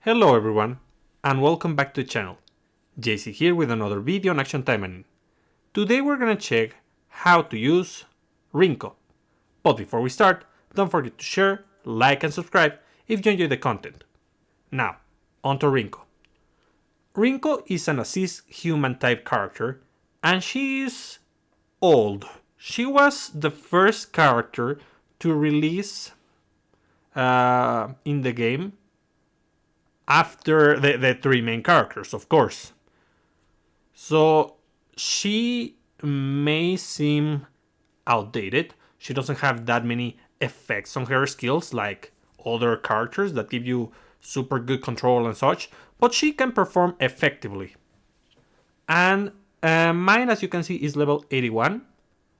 Hello everyone, and welcome back to the channel. JC here with another video on Action Taimanin. Today we're gonna check how to use Rinko. But before we start, don't forget to share, like and subscribe if you enjoy the content. Now, onto Rinko. Rinko is an assist human type character, and she is old. She was the first character to release in the game after the three main characters, of course. So she may seem outdated. She doesn't have that many effects on her skills like other characters that give you super good control and such, but she can perform effectively. And mine, as you can see, is level 81.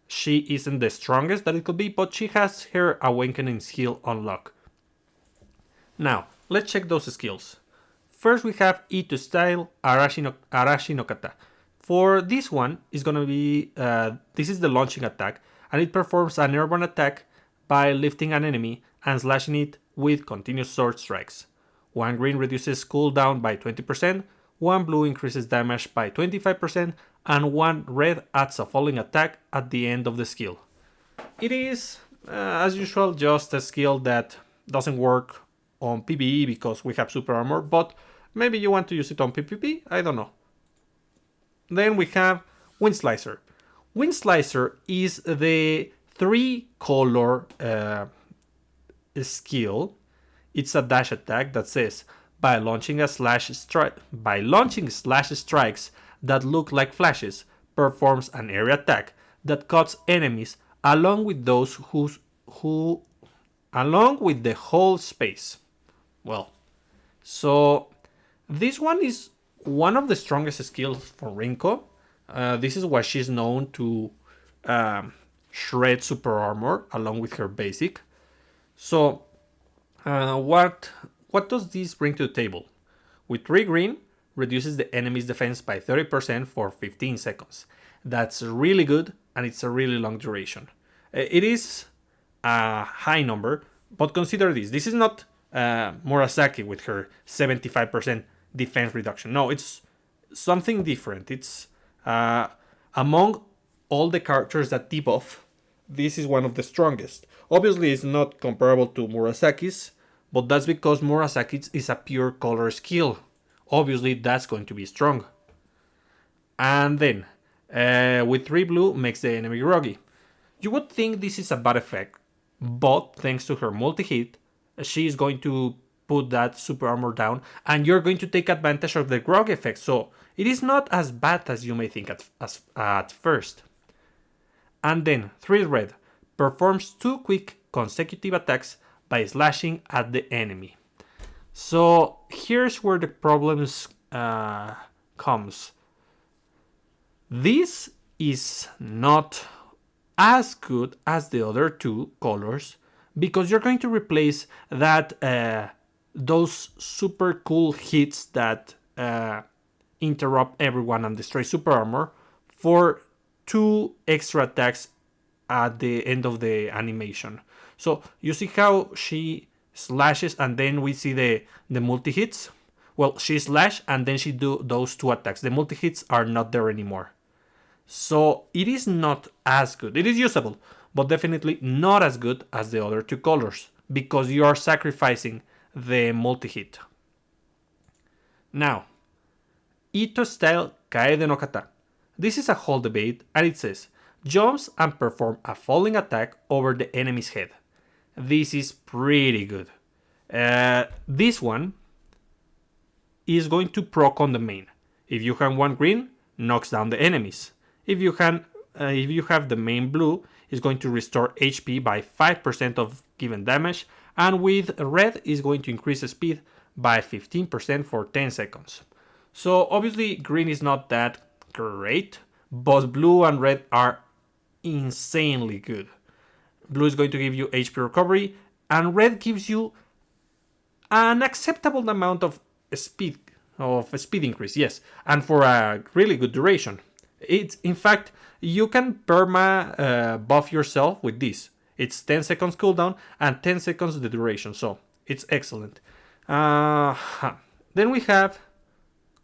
She isn't the strongest that it could be, but she has her awakening skill unlocked. Now, let's check those skills. First, we have Ito Style Arashi no Kata. For this one, is gonna be this is the launching attack, and it performs an airborne attack by lifting an enemy and slashing it with continuous sword strikes. One green reduces cooldown by 20%, one blue increases damage by 25%, and one red adds a falling attack at the end of the skill. It is, as usual, just a skill that doesn't work on PvE because we have super armor, but maybe you want to use it on PvP, I don't know. Then we have Wind Slicer. Wind Slicer is the 3-color skill. It's a dash attack that says by launching slash strikes that look like flashes, performs an area attack that cuts enemies along with those along with the whole space. Well, so this one is one of the strongest skills for Rinko. This is why she's known to shred super armor along with her basic. So what does this bring to the table? With 3 green, reduces the enemy's defense by 30% for 15 seconds. That's really good, and it's a really long duration. It is a high number, but consider this. This is not Murasaki with her 75% defense reduction. No, it's something different. It's among all the characters that debuff, this is one of the strongest. Obviously, it's not comparable to Murasaki's, but that's because Murasaki's is a pure color skill. Obviously, that's going to be strong. And then, with 3 blue, makes the enemy groggy. You would think this is a bad effect, but thanks to her multi-hit, she is going to put that super armor down, and you're going to take advantage of the grog effect, so it is not as bad as you may think at first. And then 3 red performs 2 quick consecutive attacks by slashing at the enemy. So here's where the problems comes. This is not as good as the other 2 colors because you're going to replace that those super cool hits that interrupt everyone and destroy super armor for 2 extra attacks at the end of the animation. So you see how she slashes and then we see the multi-hits? Well, she slashed and then she do those 2 attacks. The multi-hits are not there anymore. So it is not as good. It is usable, but definitely not as good as the other 2 colors because you are sacrificing the multi-hit. Now, Ito Style Kaede no Kata. This is a whole debate, and it says, jumps and perform a falling attack over the enemy's head. This is pretty good. This one is going to proc on the main. If you have 1 green, knocks down the enemies. If you have the main blue, it's going to restore HP by 5% of given damage, and with red is going to increase the speed by 15% for 10 seconds. So obviously green is not that great, but blue and red are insanely good. Blue is going to give you HP recovery, and red gives you an acceptable amount of speed increase, yes, and for a really good duration. It's in fact you can perma buff yourself with this. It's 10 seconds cooldown and 10 seconds the duration, so it's excellent. Then we have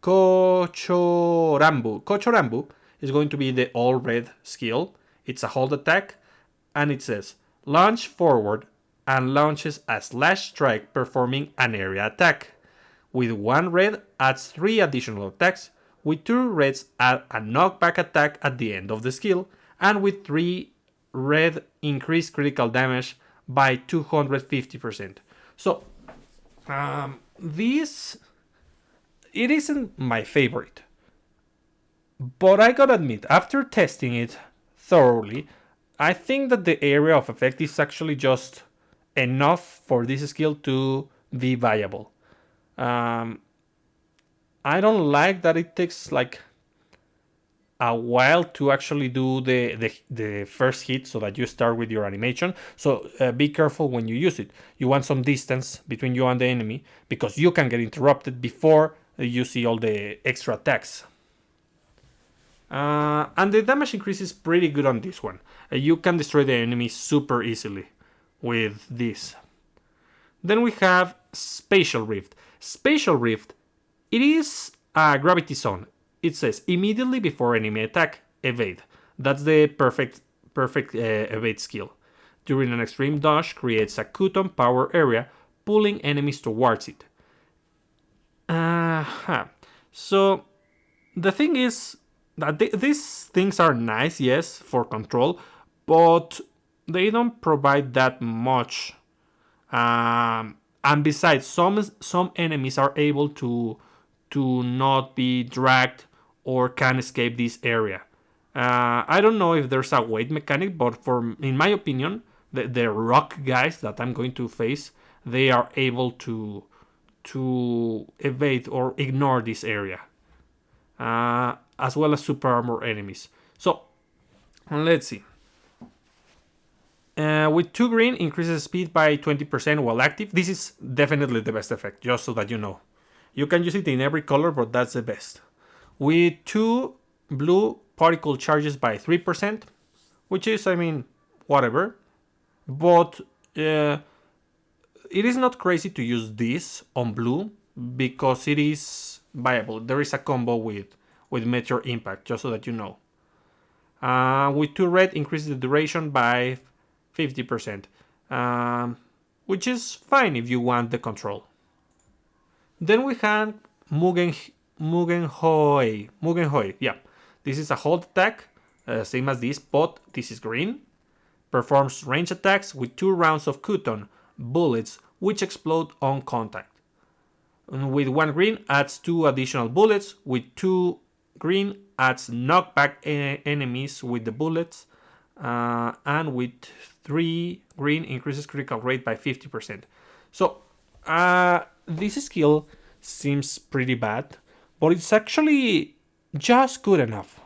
Kochorambu. Kochorambu is going to be the all red skill. It's a hold attack, and it says launch forward and launches a slash strike performing an area attack. With 1 red, adds 3 additional attacks. With 2 reds, add a knockback attack at the end of the skill. And with 3 red, increase critical damage by 250%. So, this, it isn't my favorite. But I gotta admit, after testing it thoroughly, I think that the area of effect is actually just enough for this skill to be viable. I don't like that it takes like a while to actually do the first hit so that you start with your animation. So be careful when you use it. You want some distance between you and the enemy because you can get interrupted before you see all the extra attacks. And the damage increase is pretty good on this one. You can destroy the enemy super easily with this. Then we have Spatial Rift. Spatial Rift, it is a gravity zone. It says immediately before enemy attack, evade. That's the perfect evade skill. During an extreme dodge, creates a Kuton power area, pulling enemies towards it. So the thing is that these things are nice, yes, for control, but they don't provide that much. And besides, some enemies are able to not be dragged or can escape this area. I don't know if there's a weight mechanic, but in my opinion, the rock guys that I'm going to face, they are able to evade or ignore this area, as well as super armor enemies. So let's see. With 2 green, increases speed by 20% while active. This is definitely the best effect, just so that you know. You can use it in every color, but that's the best. With 2 blue, particle charges by 3%, which is, I mean, whatever. But it is not crazy to use this on blue because it is viable. There is a combo with Meteor Impact, just so that you know. With 2 red, increases the duration by 50%, which is fine if you want the control. Then we have Mugenhoi. Yeah, this is a hold attack, same as this, but this is green. Performs range attacks with 2 rounds of Kuton bullets, which explode on contact. And with 1 green, adds 2 additional bullets. With 2 green, adds knockback enemies with the bullets. And with 3 green, increases critical rate by 50%. So this skill seems pretty bad, but it's actually just good enough.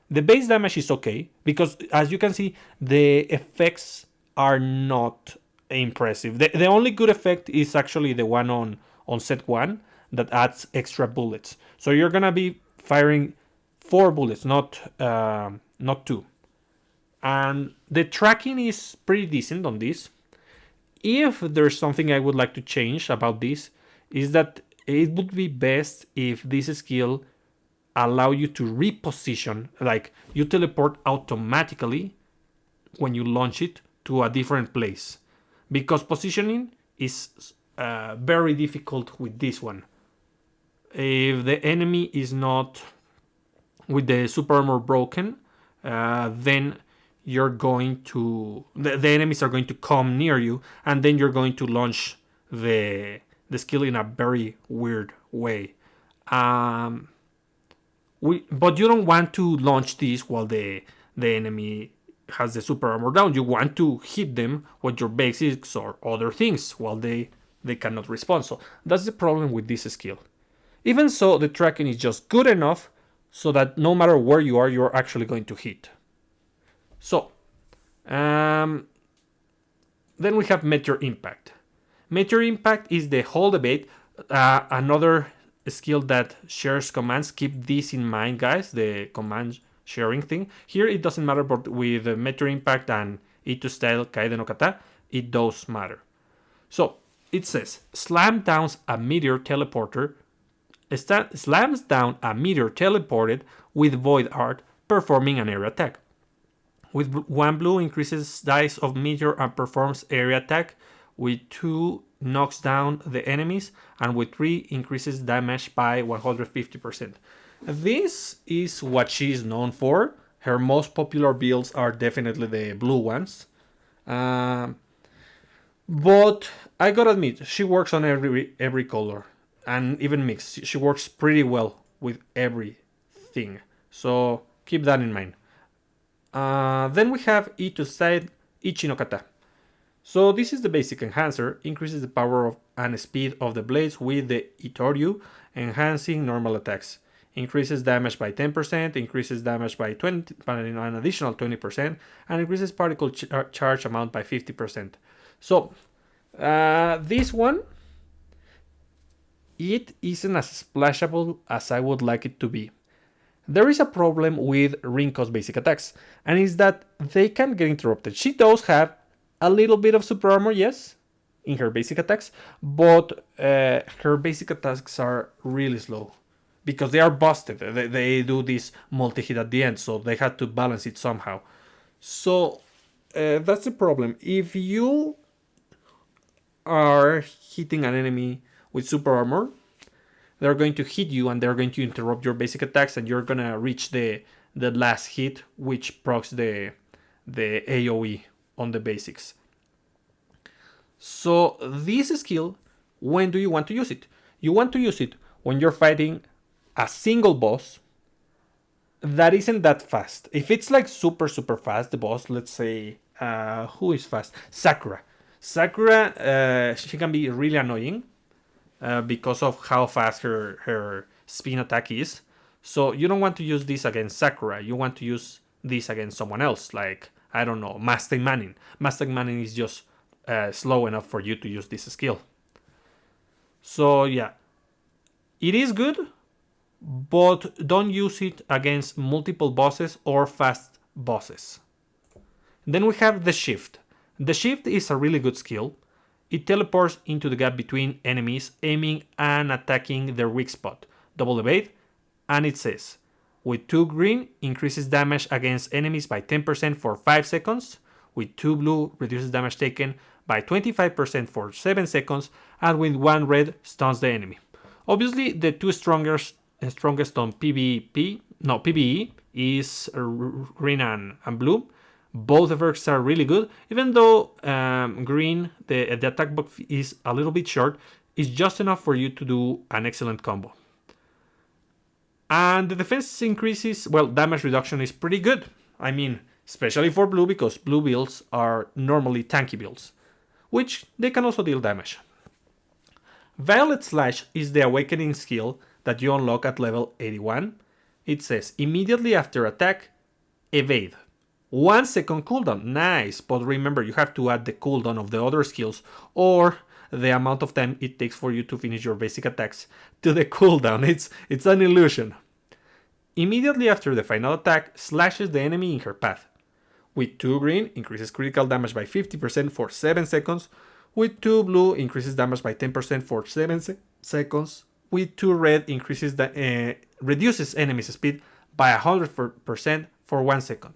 The base damage is okay, because as you can see, the effects are not impressive. The only good effect is actually the one on set 1 that adds extra bullets. So you're gonna be firing 4 bullets, not 2. And the tracking is pretty decent on this. If there's something I would like to change about this, is that it would be best if this skill allow you to reposition, like you teleport automatically when you launch it to a different place, because positioning is very difficult with this one. If the enemy is not with the super armor broken, then you're going to the enemies are going to come near you, and then you're going to launch the skill in a very weird way. But you don't want to launch this while the enemy has the super armor down. You want to hit them with your basics or other things while they cannot respond. So that's the problem with this skill. Even so, the tracking is just good enough so that no matter where you are, you're actually going to hit. So, then we have Meteor Impact. Meteor Impact is the whole debate. Another skill that shares commands. Keep this in mind, guys, the command sharing thing. Here it doesn't matter, but with Meteor Impact and Itu style Kaede no Kata, it does matter. So, it says, slam downs a meteor teleporter slams down a meteor teleported with Void Art, performing an area attack. With 1 blue, increases dice of meteor and performs area attack. With 2, knocks down the enemies, and with 3, increases damage by 150%. This is what she is known for. Her most popular builds are definitely the blue ones. But I gotta admit, she works on every color and even mix. She works pretty well with everything. So keep that in mind. Then we have Ito Side Ichinokata. So this is the basic enhancer, increases the power of and speed of the blades with the Itoryu, enhancing normal attacks. Increases damage by 10%, increases damage by an additional 20%, and increases particle charge amount by 50%. So this one, it isn't as splashable as I would like it to be. There is a problem with Rinko's basic attacks, and is that they can get interrupted. She does have a little bit of super armor, yes, in her basic attacks, but her basic attacks are really slow because they are busted. They do this multi-hit at the end, so they had to balance it somehow. So that's the problem. If you are hitting an enemy with super armor, they're going to hit you and they're going to interrupt your basic attacks, and you're gonna reach the last hit, which procs the AoE on the basics. So this skill, when do you want to use it? You want to use it when you're fighting a single boss that isn't that fast. If it's like super fast, the boss, let's say, who is fast? Sakura. Sakura, she can be really annoying because of how fast her spin attack is. So you don't want to use this against Sakura. You want to use this against someone else, like, I don't know, Taimanin. Taimanin is just slow enough for you to use this skill. So yeah, it is good, but don't use it against multiple bosses or fast bosses. Then we have the shift. The shift is a really good skill. It teleports into the gap between enemies, aiming and attacking their weak spot. Double evade, and it says, with 2 green, increases damage against enemies by 10% for 5 seconds. With 2 blue, reduces damage taken by 25% for 7 seconds. And with 1 red, stuns the enemy. Obviously, the two strongest on PvE is green and blue. Both effects are really good, even though green, the attack buff is a little bit short. It's just enough for you to do an excellent combo. And the defense increases, well, damage reduction is pretty good. I mean, especially for blue, because blue builds are normally tanky builds, which they can also deal damage. Violet Slash is the awakening skill that you unlock at level 81. It says, immediately after attack, evade. 1 second cooldown, nice, but remember you have to add the cooldown of the other skills or the amount of time it takes for you to finish your basic attacks to the cooldown. It's an illusion. Immediately after the final attack, slashes the enemy in her path. With 2 green, increases critical damage by 50% for 7 seconds. With 2 blue, increases damage by 10% for 7 seconds. With 2 red, reduces enemy's speed by 100% for 1 second.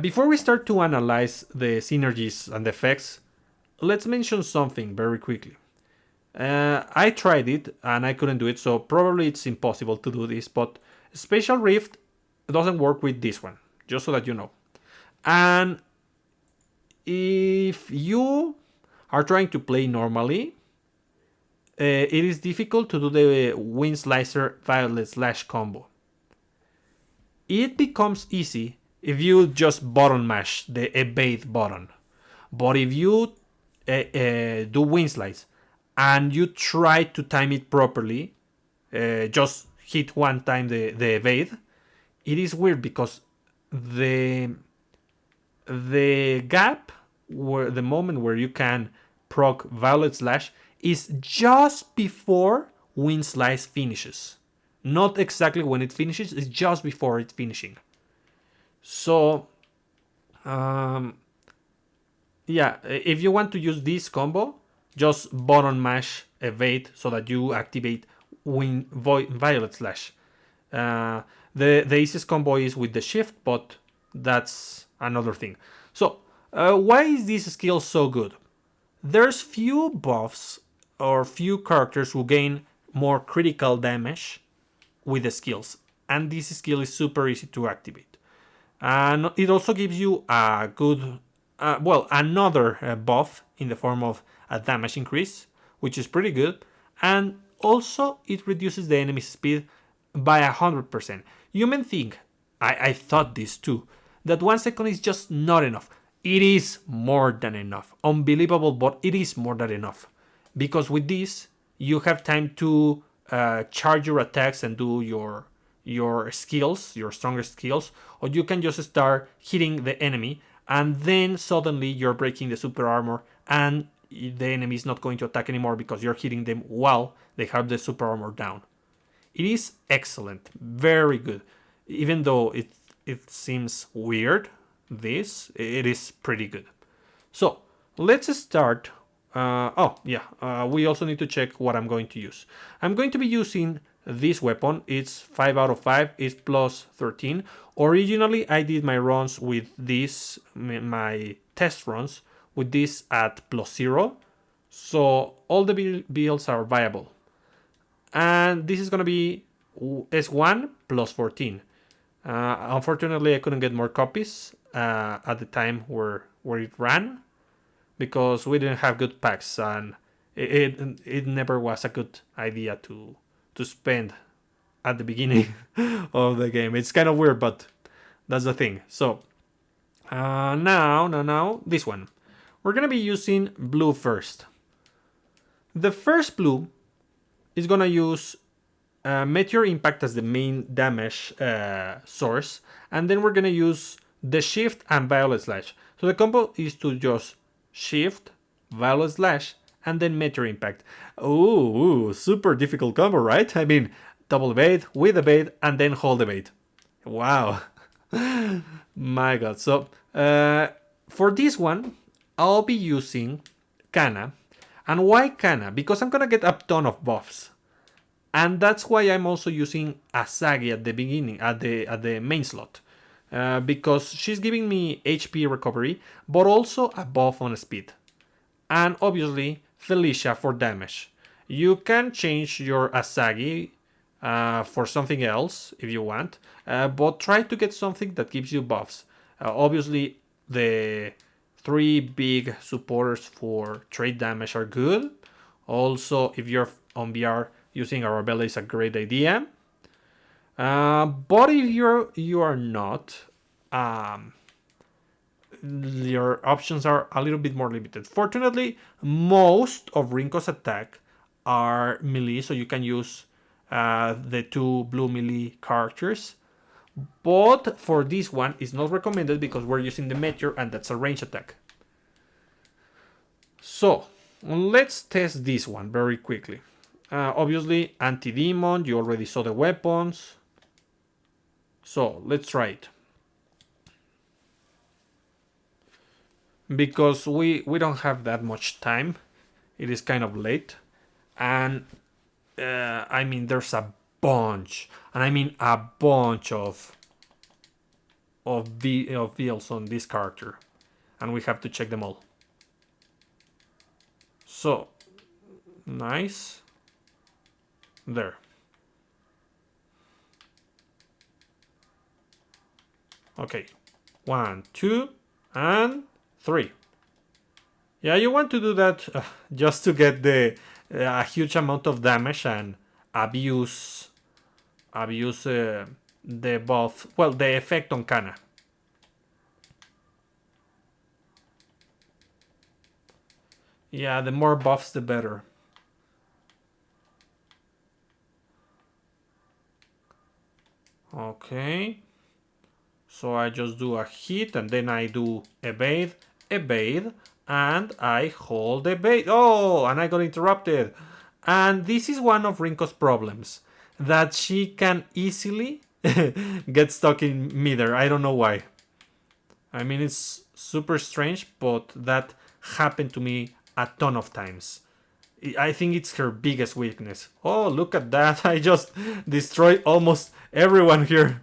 Before we start to analyze the synergies and effects, let's mention something very quickly. I tried it and I couldn't do it, so probably it's impossible to do this, but Spatial Rift doesn't work with this one, just so that you know. And if you are trying to play normally, it is difficult to do the Wind Slicer Violet Slash combo. It becomes easy if you just button mash the evade button. But if you do Wind Slice and you try to time it properly, just hit one time the evade, it is weird because the gap, where the moment where you can proc Violet Slash is just before Wind Slice finishes. Not exactly when it finishes, it's just before it finishing. So, yeah, if you want to use this combo, just button mash evade so that you activate Violet Slash. The easiest combo is with the shift, but that's another thing. So, why is this skill so good? There's few buffs or few characters who gain more critical damage with the skills, and this skill is super easy to activate. And it also gives you a good, another buff in the form of a damage increase, which is pretty good. And also, it reduces the enemy's speed by 100%. You may think, I thought this too, that 1 second is just not enough. It is more than enough. Unbelievable, but it is more than enough. Because with this, you have time to charge your attacks and do your skills, your strongest skills, or you can just start hitting the enemy, and then suddenly you're breaking the super armor, and the enemy is not going to attack anymore because you're hitting them while they have the super armor down. It is excellent, very good. Even though it seems weird, it is pretty good. So let's start. We also need to check what I'm going to use. I'm going to be using this weapon. It's 5 out of 5. It's plus 13. Originally, I did my runs with this, my test runs with this at plus 0. So all the builds are viable. And this is going to be S1 plus 14. Unfortunately, I couldn't get more copies at the time where it ran, because we didn't have good packs, and it never was a good idea to spend at the beginning of the game. It's kind of weird, but that's the thing. So now this one. We're gonna be using blue first. The first blue is gonna use Meteor Impact as the main damage source, and then we're gonna use the Shift and Violet Slash. So the combo is to just Shift, Violet Slash, and then Meteor Impact. Ooh, super difficult combo, right? I mean, double evade, with evade, and then hold evade. Wow. My god. So, for this one, I'll be using Kana. And why Kana? Because I'm gonna get a ton of buffs. And that's why I'm also using Asagi at the beginning, at the main slot. Because she's giving me HP recovery, but also a buff on speed. And obviously, Felicia for damage. You can change your Asagi for something else if you want, but try to get something that gives you buffs. Obviously, the 3 big supporters for trade damage are good. Also, if you're on VR, using Arabella is a great idea. But if you are not, your options are a little bit more limited. Fortunately, most of Rinko's attack are melee, so you can use the 2 blue melee characters. But for this one, it's not recommended because we're using the Meteor, and that's a range attack. So let's test this one very quickly. Obviously, anti-demon, you already saw the weapons. So let's try it. Because we don't have that much time. It is kind of late. And I mean, there's a bunch. And I mean a bunch of builds on this character. And we have to check them all. So, nice. There. Okay. 1, 2, and 3. Yeah, you want to do that just to get a huge amount of damage and abuse the buff. Well, the effect on Kana. Yeah, the more buffs, the better. Okay. So I just do a hit, and then I do evade, and I hold evade. Oh, and I got interrupted. And this is one of Rinko's problems, that she can easily get stuck in midair. I don't know why. I mean, it's super strange, but that happened to me a ton of times. I think it's her biggest weakness. Oh, look at that. I just destroyed almost everyone here.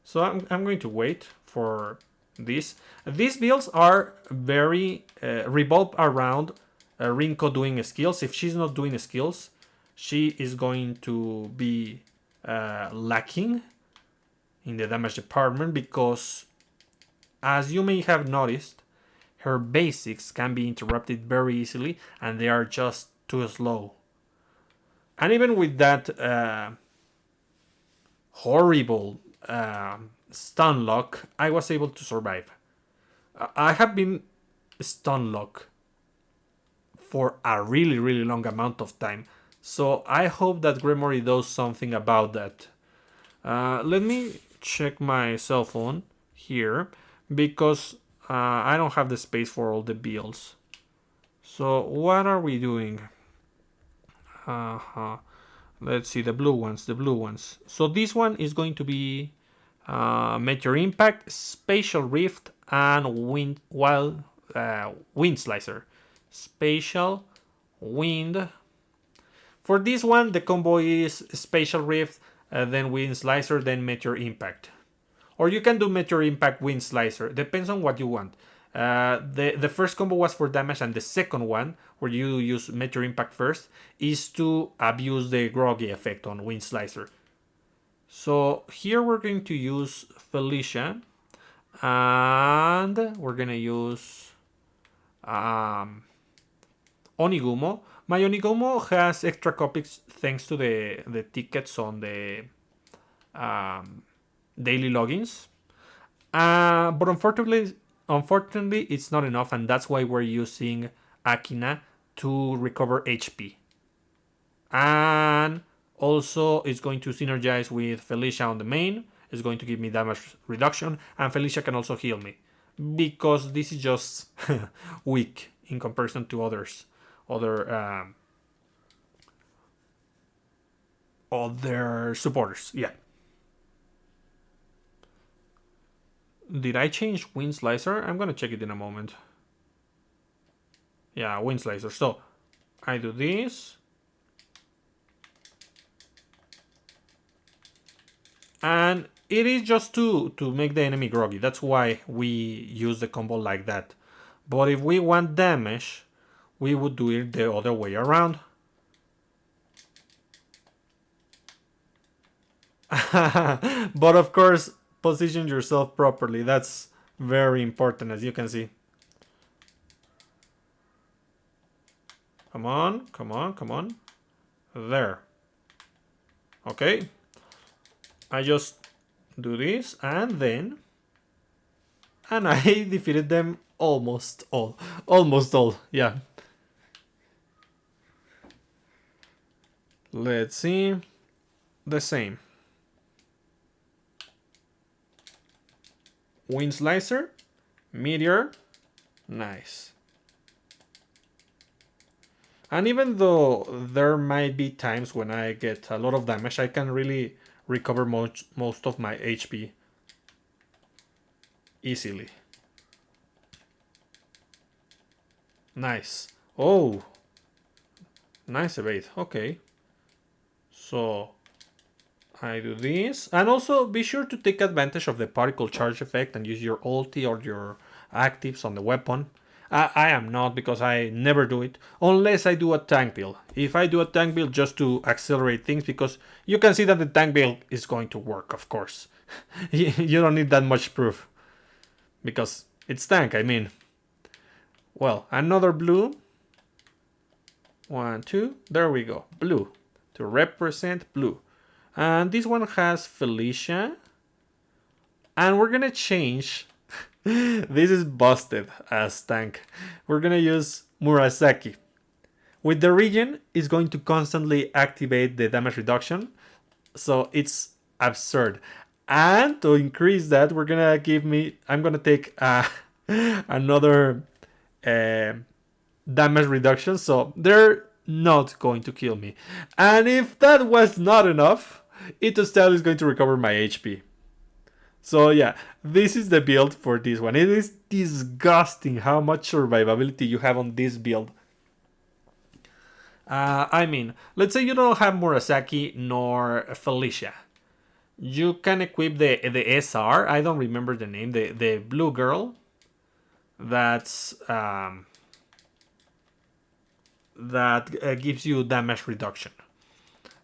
So I'm going to wait for this. These builds are very revolve around Rinko doing skills. If she's not doing skills, she is going to be lacking in the damage department because, as you may have noticed, her basics can be interrupted very easily and they are just too slow. And even with that horrible stun lock, I was able to survive. I have been stun lock for a really, really long amount of time. So I hope that Gremory does something about that. Let me check my cell phone here because I don't have the space for all the builds. So what are we doing? Let's see, the blue ones. So this one is going to be Meteor Impact, Spatial Rift, and Wind Slicer. Spatial, Wind. For this one, the combo is Spatial Rift, then Wind Slicer, then Meteor Impact. Or you can do Meteor Impact, Wind Slicer. Depends on what you want. The first combo was for damage, and the second one, where you use Meteor Impact first, is to abuse the Groggy effect on Wind Slicer. So here we're going to use Felicia, and we're gonna use Onigumo. My Onigumo has extra copies thanks to the tickets on the daily logins. But unfortunately, it's not enough, and that's why we're using Akina to recover HP. And also, it's going to synergize with Felicia on the main. It's going to give me damage reduction, and Felicia can also heal me. Because this is just weak in comparison to other supporters. Yeah. Did I change Wind Slicer? I'm gonna check it in a moment. Yeah, Wind Slicer. So I do this. And it is just to make the enemy groggy. That's why we use the combo like that. But if we want damage, we would do it the other way around. But of course, position yourself properly. That's very important, as you can see. Come on, come on, come on. There. Okay. I just do this and then... And I defeated them almost all. Almost all, yeah. Let's see. The same. Wind Slicer. Meteor. Nice. And even though there might be times when I get a lot of damage, I can really recover most of my HP easily. Nice. Oh, nice evade. Okay. So I do this. And also be sure to take advantage of the particle charge effect and use your ulti or your actives on the weapon. I am not, because I never do it unless I do a tank build. If I do a tank build just to accelerate things, because you can see that the tank build is going to work, of course. You don't need that much proof because it's tank, I mean. Well, another blue. 1, 2, there we go. Blue to represent blue. And this one has Felicia. And we're gonna change. This is busted as tank. We're gonna use Murasaki. With the region, it's going to constantly activate the damage reduction. So it's absurd. And to increase that, I'm gonna take another damage reduction. So they're not going to kill me. And if that was not enough, Ito Style is going to recover my HP. So yeah, this is the build for this one. It is disgusting how much survivability you have on this build. I mean, let's say you don't have Murasaki nor Felicia. You can equip the SR. I don't remember the name. The blue girl. That's that gives you damage reduction.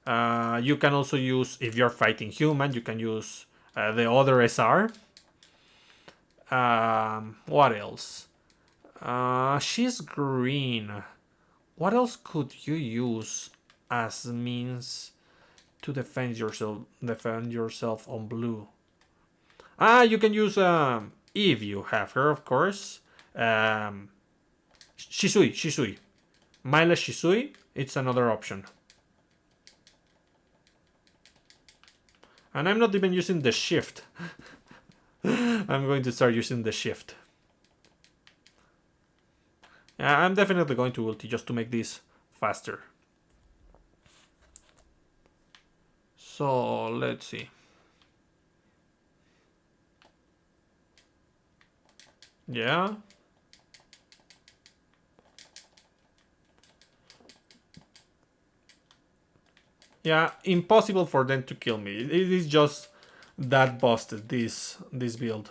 You can also use, if you're fighting human, you can use the other SR. What else? She's green. What else could you use as means to defend yourself? Defend yourself on blue. You can use if you have her, of course. Shisui. Mindless Shisui. It's another option. And I'm not even using the shift. I'm going to start using the shift. I'm definitely going to ulti just to make this faster. So let's see. Yeah. Yeah, impossible for them to kill me. It is just that busted, this build.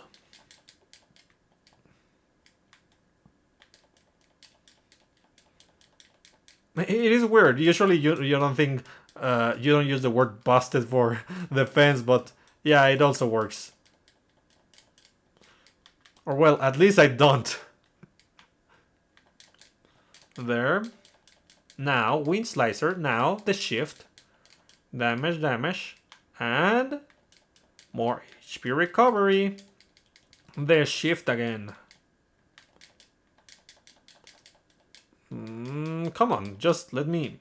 It is weird. Usually you don't think you don't use the word busted for defense, but yeah, it also works. Or well, at least I don't. There. Now, Wind Slicer. Now, the shift. Damage. And more HP recovery. The shift again. Come on, just let me...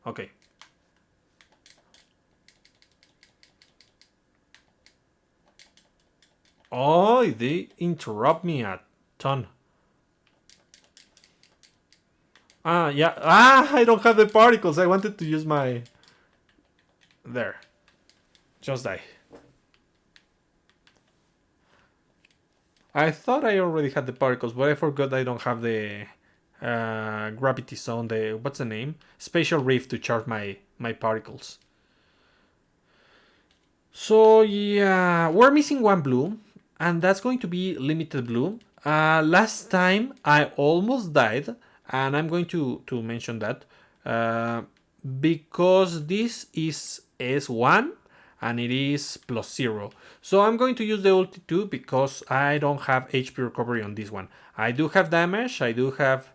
Okay. Oh, they interrupt me a ton. Yeah. I don't have the particles. I wanted to use my... There. Just die. I thought I already had the particles, but I forgot I don't have the gravity zone. The what's the name? Spatial rift to charge my particles. So yeah, we're missing one blue, and that's going to be limited blue. Last time I almost died, and I'm going to mention that because this is S1 and it is +0. So I'm going to use the ulti too because I don't have HP recovery on this one. I do have damage, I do have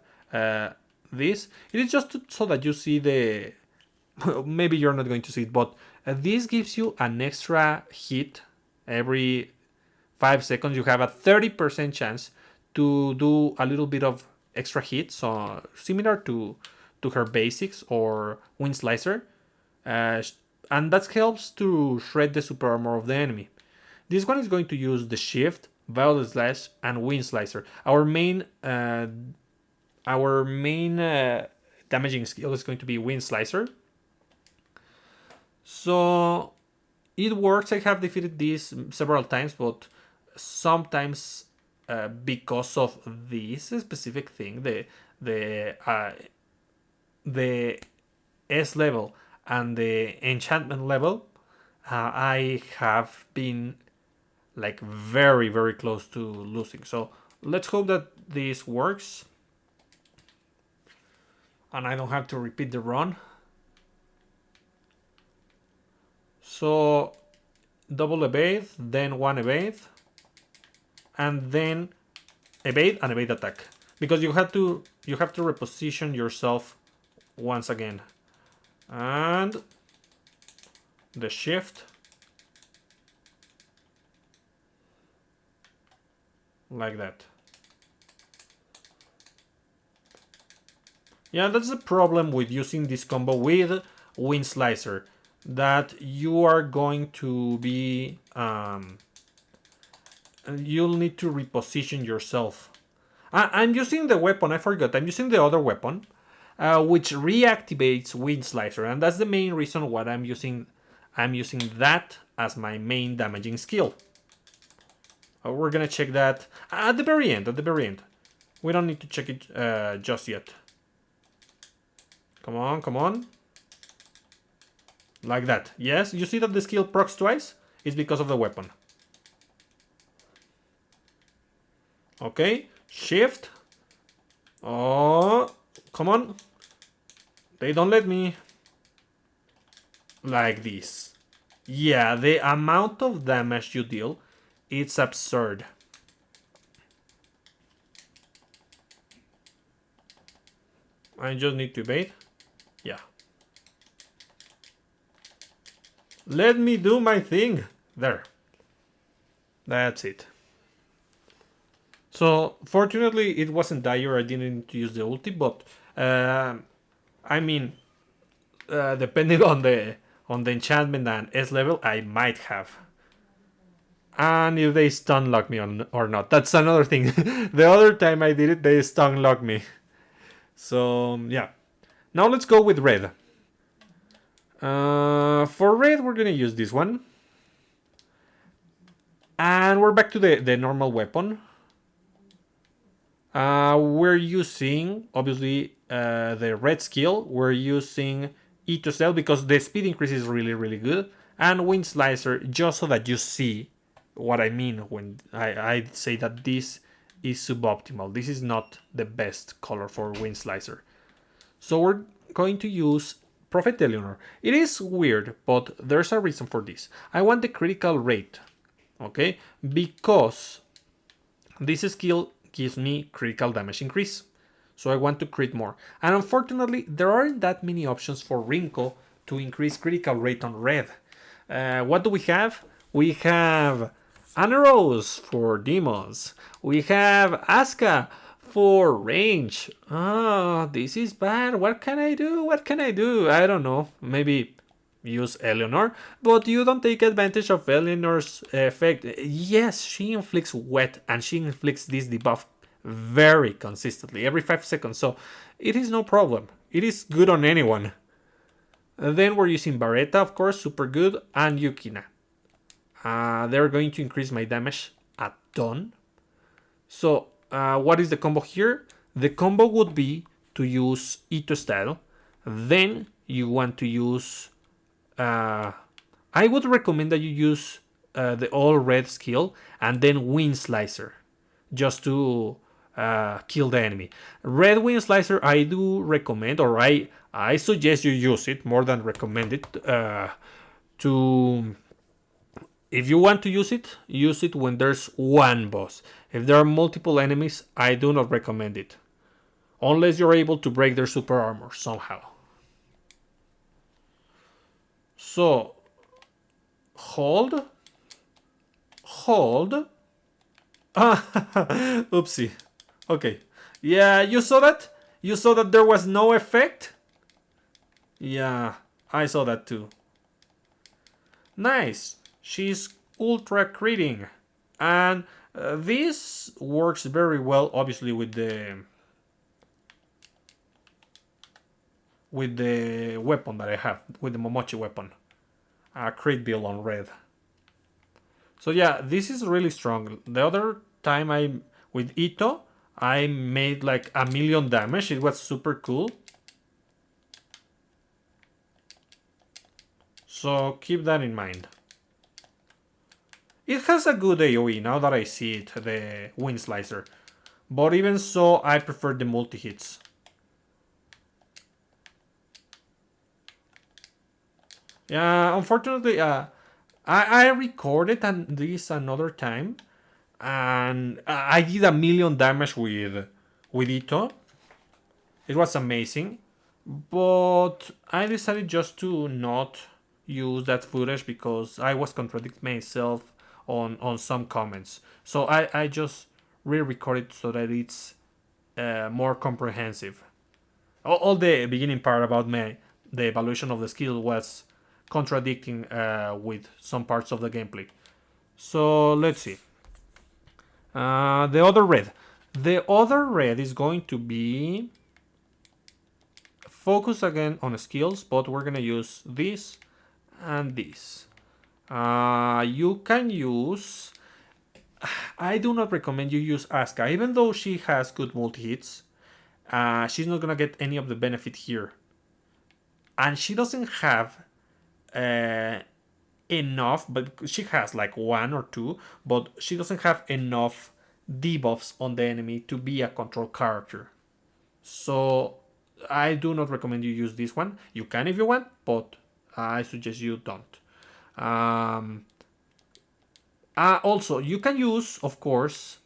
this. It is just so that you see the... Maybe you're not going to see it, but this gives you an extra hit every 5 seconds. You have a 30% chance to do a little bit of extra hit, so similar to her basics or Wind Slicer. And that helps to shred the super armor of the enemy. This one is going to use the shift, Violet Slash, and Wind Slicer. Our main damaging skill is going to be Wind Slicer. So it works. I have defeated this several times, but sometimes because of this specific thing, the S level and the enchantment level, I have been like very very close to losing. So let's hope that this works and I don't have to repeat the run. So double evade, then one evade, and then evade and evade attack, because you have to reposition yourself once again. And the shift, like that. Yeah, that's the problem with using this combo with Wind Slicer, that you are going to be you'll need to reposition yourself. I'm using the weapon, I forgot, I'm using the other weapon, which reactivates Wind Slicer, and that's the main reason why I'm using that as my main damaging skill. We're gonna check that at the very end. We don't need to check it just yet. Come on, come on. Like that. Yes, you see that the skill procs twice? It's because of the weapon. Okay, shift. Oh, come on. They don't let me. Like this. Yeah, the amount of damage you deal, it's absurd. I just need to bait. Yeah. Let me do my thing. There. That's it. So, fortunately, it wasn't dire. I didn't need to use the ulti, but I mean, depending on the enchantment and S level, I might have. And if they stun lock me or not, that's another thing. The other time I did it, they stun locked me. So yeah. Now let's go with red. For red, we're gonna use this one. And we're back to the normal weapon. We're using, obviously, the red skill. We're using Ito Cell because the speed increase is really, really good. And Wind Slicer, just so that you see what I mean when I say that this is suboptimal. This is not the best color for Wind Slicer. So we're going to use Prophet Eleanor. It is weird, but there's a reason for this. I want the critical rate, okay? Because this skill gives me critical damage increase. So I want to crit more. And unfortunately, there aren't that many options for Rinko to increase critical rate on red. What do we have? We have Anaros for demons. We have Asuka for range. This is bad. What can I do? What can I do? I don't know. Maybe use Eleanor, but you don't take advantage of Eleanor's effect. Yes, she inflicts wet and she inflicts this debuff very consistently, every 5 seconds, so it is no problem. It is good on anyone. Then we're using Barretta, of course, super good, and Yukina. They're going to increase my damage a ton. So, what is the combo here? The combo would be to use Ito style. Then you want to use... I would recommend that you use the all red skill and then Wind Slicer. Just to kill the enemy. Red Wind Slicer I do recommend, or I suggest you use it more than recommend it. If you want to use it when there's one boss. If there are multiple enemies, I do not recommend it. Unless you're able to break their super armor somehow. So, hold. Oopsie. Okay. Yeah, you saw that? You saw that there was no effect? Yeah, I saw that too. Nice. She's ultra critting. And this works very well, obviously, with the weapon that I have, with the Momochi weapon. Crit build on red. So yeah, this is really strong. The other time with Ito, I made like 1,000,000 damage. It was super cool. So keep that in mind. It has a good AoE now that I see it, the Wind Slicer. But even so, I prefer the multi-hits. Yeah, unfortunately, I recorded this another time. And I did 1,000,000 damage with Ito. It was amazing. But I decided just to not use that footage because I was contradicting myself on some comments. So I just re-recorded so that it's more comprehensive. All the beginning part about the evaluation of the skill was contradicting with some parts of the gameplay. So let's see. The other red. The other red is going to be focus again on skills, but we're gonna use this and this. You can use... I do not recommend you use Asuka, even though she has good multi-hits. She's not gonna get any of the benefit here. and she doesn't have uh, enough, but she has like one or two, but she doesn't have enough debuffs on the enemy to be a control character. So I do not recommend you use this one. You can if you want, but I suggest you don't. Um, Also, you can use, of course,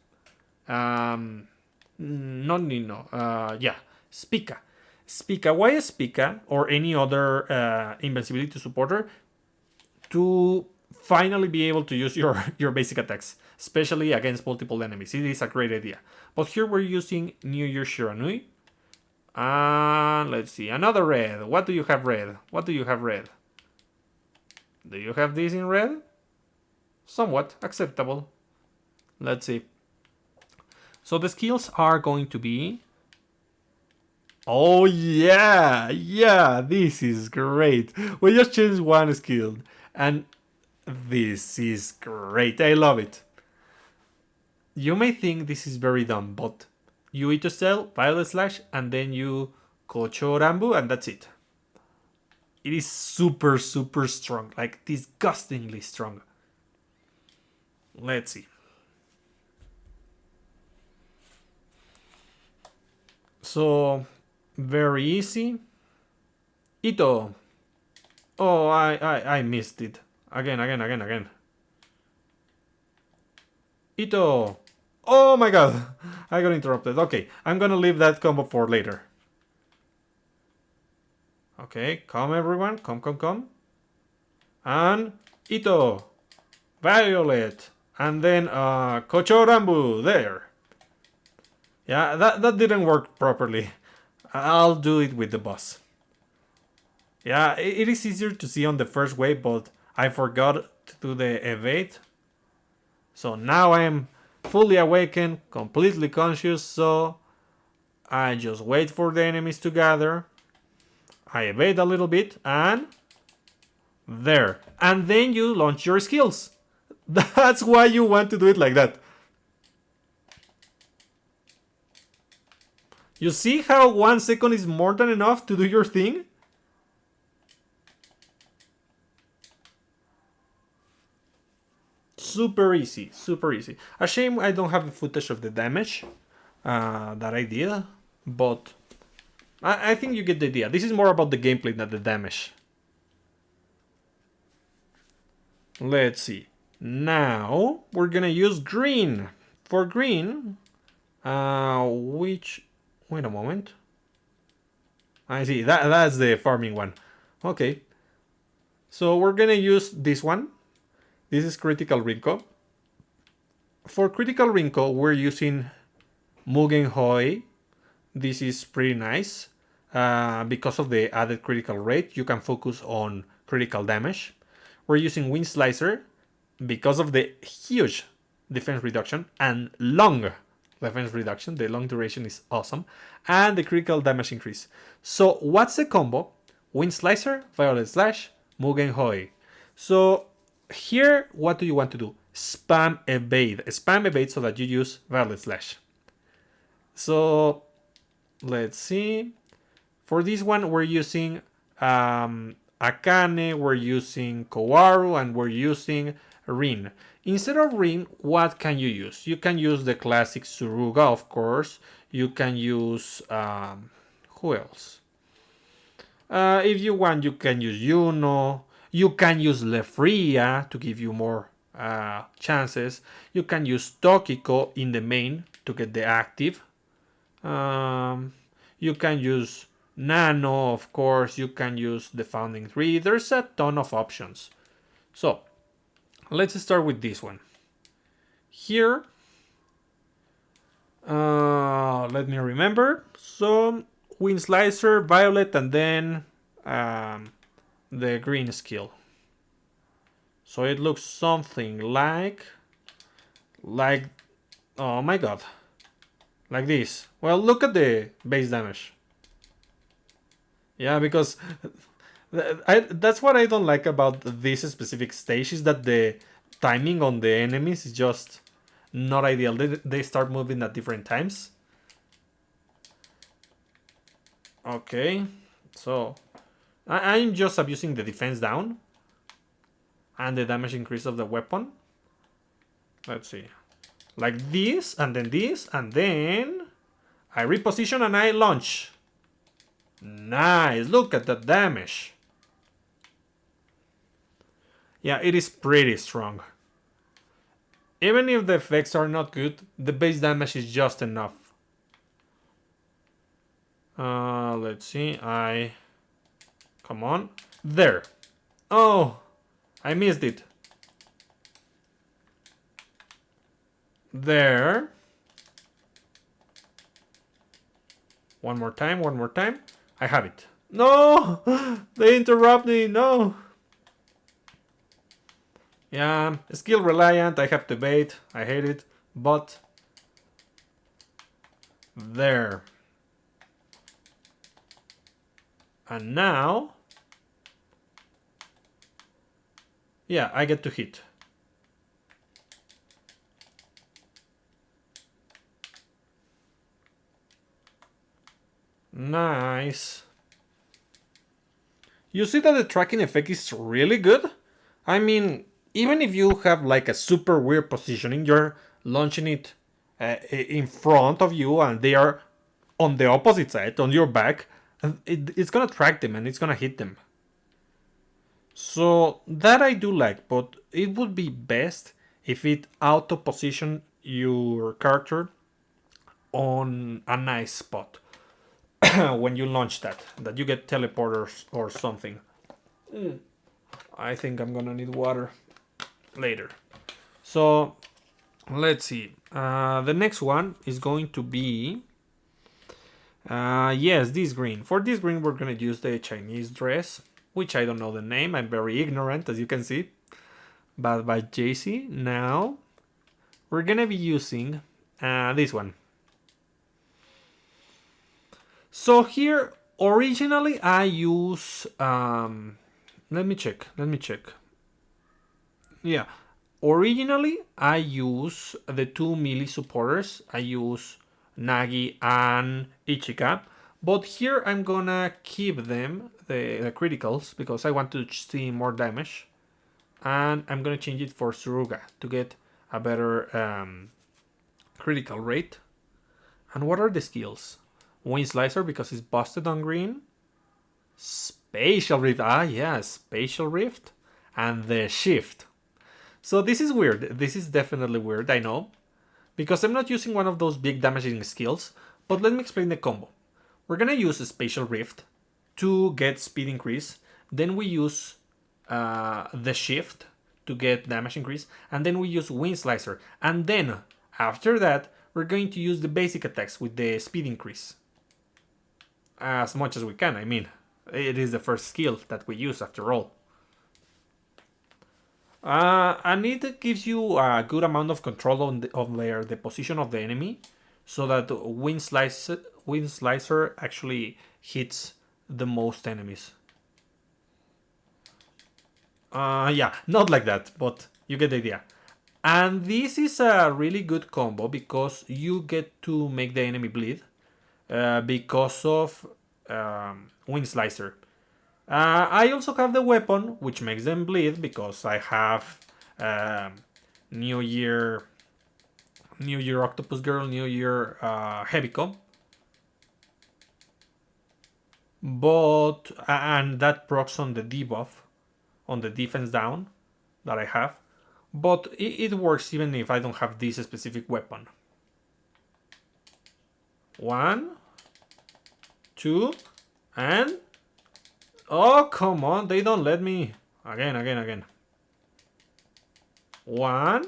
not Nino, yeah, Spica. Spica, why Spica or any other invincibility supporter to finally be able to use your basic attacks, especially against multiple enemies. It is a great idea. But here we're using New Year Shiranui. Let's see, another red. What do you have red? What do you have red? Do you have this in red? Somewhat acceptable. Let's see. So the skills are going to be... Oh yeah, yeah, this is great. We just changed one skill and this is great. I love it. You may think this is very dumb, but you eat to sell, Violet Slash, and then you Kocho Rambu, and that's it. It is super, super strong, like disgustingly strong. Let's see. So, very easy. Ito. Oh, I missed it. Again. Ito. Oh my god. I got interrupted. Okay, I'm gonna leave that combo for later. Okay, come everyone. Come. And Ito. Violet. And then Kochorambu. There. Yeah, that didn't work properly. I'll do it with the boss. Yeah, it is easier to see on the first wave, but I forgot to do the evade. So now I am fully awakened, completely conscious, so I just wait for the enemies to gather. I evade a little bit, and there. And then you launch your skills. That's why you want to do it like that. You see how 1 second is more than enough to do your thing? Super easy, super easy. A shame I don't have the footage of the damage that I did, but I think you get the idea. This is more about the gameplay than the damage. Let's see. Now we're gonna use green. For green, which... Wait a moment. I see, that's the farming one. Okay. So we're gonna use this one. This is Critical Rinko. For Critical Rinko, we're using Mugen Hoi. This is pretty nice. Because of the added critical rate, you can focus on critical damage. We're using Wind Slicer because of the huge defense reduction and long defense reduction. The long duration is awesome. And the critical damage increase. So what's the combo? Wind Slicer, Violet Slash, Mugen Hoi. So here, what do you want to do? Spam evade. Spam evade so that you use Violet Slash. So let's see. For this one, we're using Akane, we're using Kowaru, and we're using Rin. Instead of Rin, what can you use? You can use the classic Suruga, of course. You can use... who else? If you want, you can use Yuno. You can use Lefria to give you more chances. You can use Tokiko in the main to get the active. You can use Nano, of course. You can use the Founding Tree. There's a ton of options. So, let's start with this one. Here, let me remember. So, Wind Slicer, Violet, and then the green skill. So it looks something like, oh my god, like this. Well, look at the base damage. Yeah, because that's what I don't like about this specific stage, is that the timing on the enemies is just not ideal. They start moving at different times. Okay, so I'm just abusing the defense down and the damage increase of the weapon. Let's see. Like this, and then I reposition and I launch. Nice, look at the damage. Yeah, it is pretty strong. Even if the effects are not good, the base damage is just enough. Let's see, come on. There. Oh, I missed it. There. One more time. I have it. No! They interrupt me, no! Yeah, skill reliant, I have to bait. I hate it, but... There. And now... Yeah, I get to hit. Nice. You see that the tracking effect is really good? I mean, even if you have like a super weird positioning, you're launching it in front of you and they are on the opposite side, on your back, and it's gonna track them and it's gonna hit them. So that I do like, but it would be best if it auto position your character on a nice spot when you launch that you get teleporters or something. I think I'm gonna need water later. So let's see. The next one is going to be yes, this green. For this green, we're gonna use the Chinese dress, which I don't know the name. I'm very ignorant, as you can see. But by JC. Now we're gonna be using this one. So here, originally I use, let me check. Yeah, originally I use the two melee supporters. I use Nagi and Ichika. But here I'm gonna keep them, the criticals, because I want to see more damage. And I'm gonna change it for Suruga to get a better critical rate. And what are the skills? Wind Slicer because it's busted on green. Spatial Rift. Ah, yeah, Spatial Rift. And the Shift. So this is weird. This is definitely weird, I know. Because I'm not using one of those big damaging skills. But let me explain the combo. We're gonna use a Spatial Rift to get speed increase. Then we use the Shift to get damage increase. And then we use Wind Slicer. And then, after that, we're going to use the basic attacks with the speed increase. As much as we can, I mean. It is the first skill that we use after all. And it gives you a good amount of control on the position of the enemy. So that Wind Slicer actually hits the most enemies. Yeah, not like that, but you get the idea. And this is a really good combo because you get to make the enemy bleed. Because of Wind Slicer. I also have the weapon, which makes them bleed because I have New Year Octopus Girl, New Year Heavyco. But and that procs on the debuff, on the defense down that I have. But it works even if I don't have this specific weapon. 1, 2, and... Oh, come on, they don't let me. Again. 1,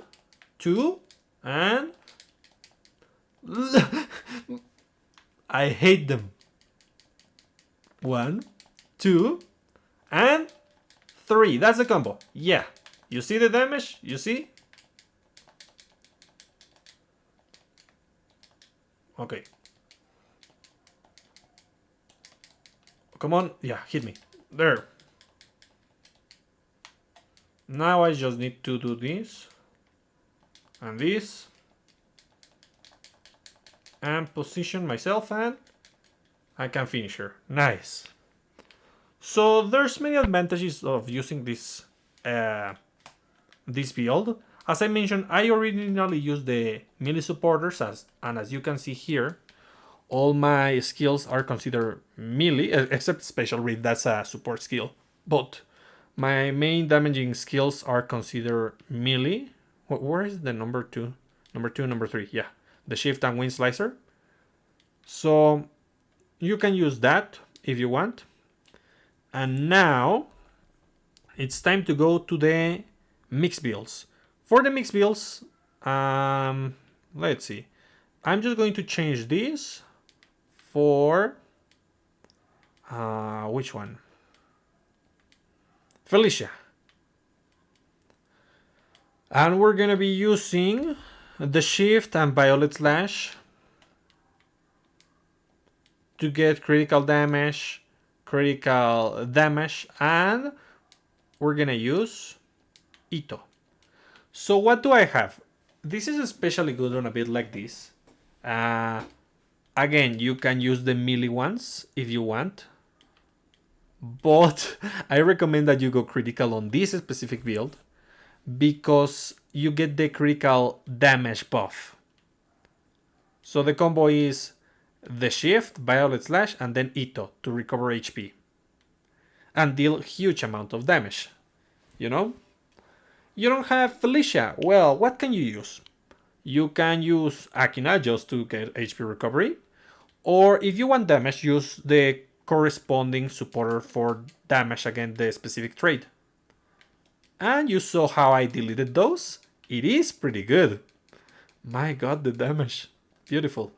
2, and... I hate them. 1, 2, and 3. That's the combo. Yeah. You see the damage? You see? Okay. Come on. Yeah, hit me. There. Now I just need to do this. And this. And position myself and I can finish her. Nice. So there's many advantages of using this build. As I mentioned, I originally used the melee supporters, and as you can see here, all my skills are considered melee, except special read, that's a support skill. But my main damaging skills are considered melee. Where is the number two? Number two, number three, yeah. The shift and wind slicer. So you can use that if you want. And now it's time to go to the mix builds. For the mix builds, let's see. I'm just going to change this for which one? Felicia. And we're gonna be using the shift and violet slash to get critical damage, and we're gonna use Ito. So what do I have? This is especially good on a build like this. Again, you can use the melee ones if you want, but I recommend that you go critical on this specific build because you get the critical damage buff. So the combo is the shift, violet slash, and then Ito to recover HP and deal huge amount of damage. You know? You don't have Felicia. Well, what can you use? You can use Akina just to get HP recovery. Or if you want damage, use the corresponding supporter for damage against the specific trait. And you saw how I deleted those? It is pretty good. My god, the damage. Beautiful.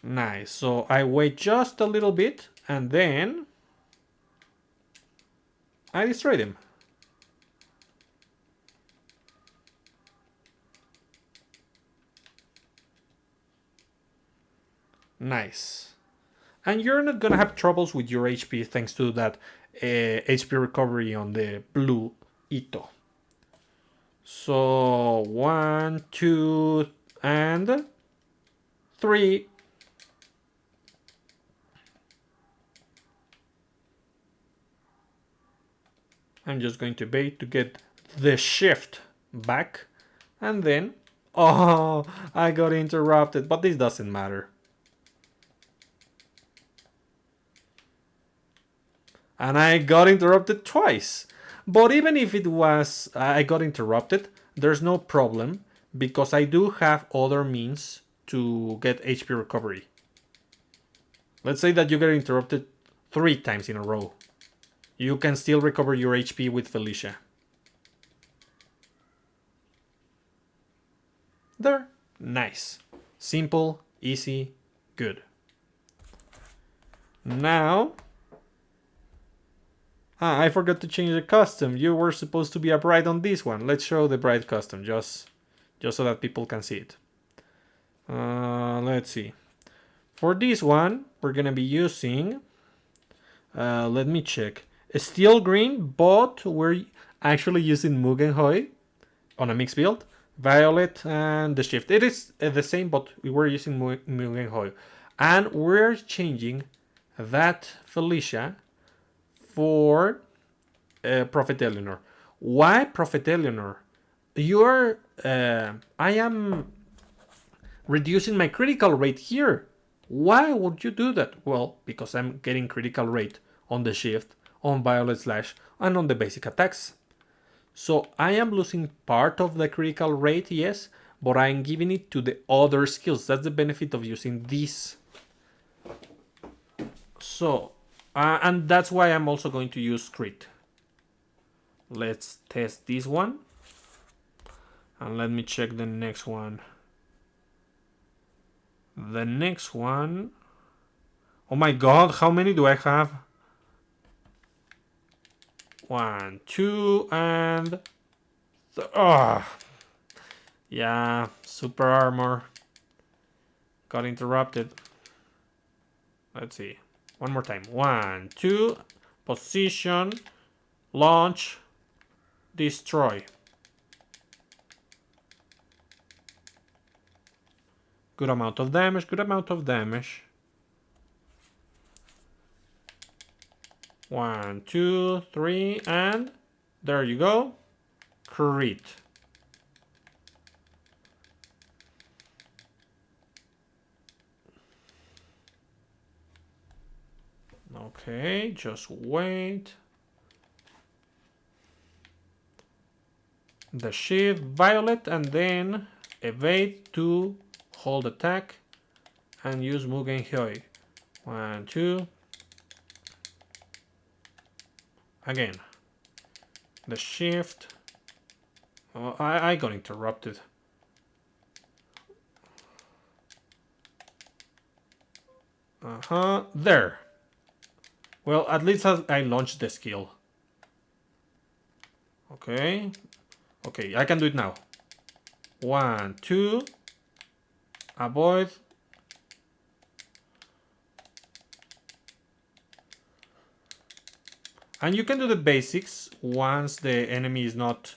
Nice. So I wait just a little bit and then I destroy them. Nice. And you're not gonna have troubles with your HP thanks to that HP recovery on the blue Ito. So 1, 2, and 3. I'm just going to bait to get the shift back. And then, oh, I got interrupted, but this doesn't matter. And I got interrupted twice. But even if it was I got interrupted, there's no problem because I do have other means to get HP recovery. Let's say that you get interrupted 3 times in a row. You can still recover your HP with Felicia. There. Nice. Simple, easy, good. Now, I forgot to change the custom. You were supposed to be a bride on this one. Let's show the bride custom just so that people can see it. Let's see. For this one, we're gonna be using. Let me check. Steel green, but we're actually using Mugenhoi on a mixed build. Violet and the shift. It is the same, but we were using Mugenhoi. And we're changing that Felicia for Prophet Eleanor. Why Prophet Eleanor? I am reducing my critical rate here. Why would you do that? Well, because I'm getting critical rate on the shift, on violet slash, and on the basic attacks. So I am losing part of the critical rate, yes, but I'm giving it to the other skills. That's the benefit of using this. So, and that's why I'm also going to use crit. Let's test this one. And let me check the next one. The next one. Oh my god, how many do I have? 1, 2, and... yeah, super armor. Got interrupted. Let's see. One more time. 1, 2, position, launch, destroy. Good amount of damage, good amount of damage. 1, 2, 3, and there you go. Crit. Okay, just wait. The shift, violet, and then evade to hold attack and use Mugen Hyoi. 1, 2. Again. The shift. Oh, I got interrupted. There. Well, at least I launched the skill. Okay. Okay, I can do it now. 1, 2. Avoid. And you can do the basics once the enemy is not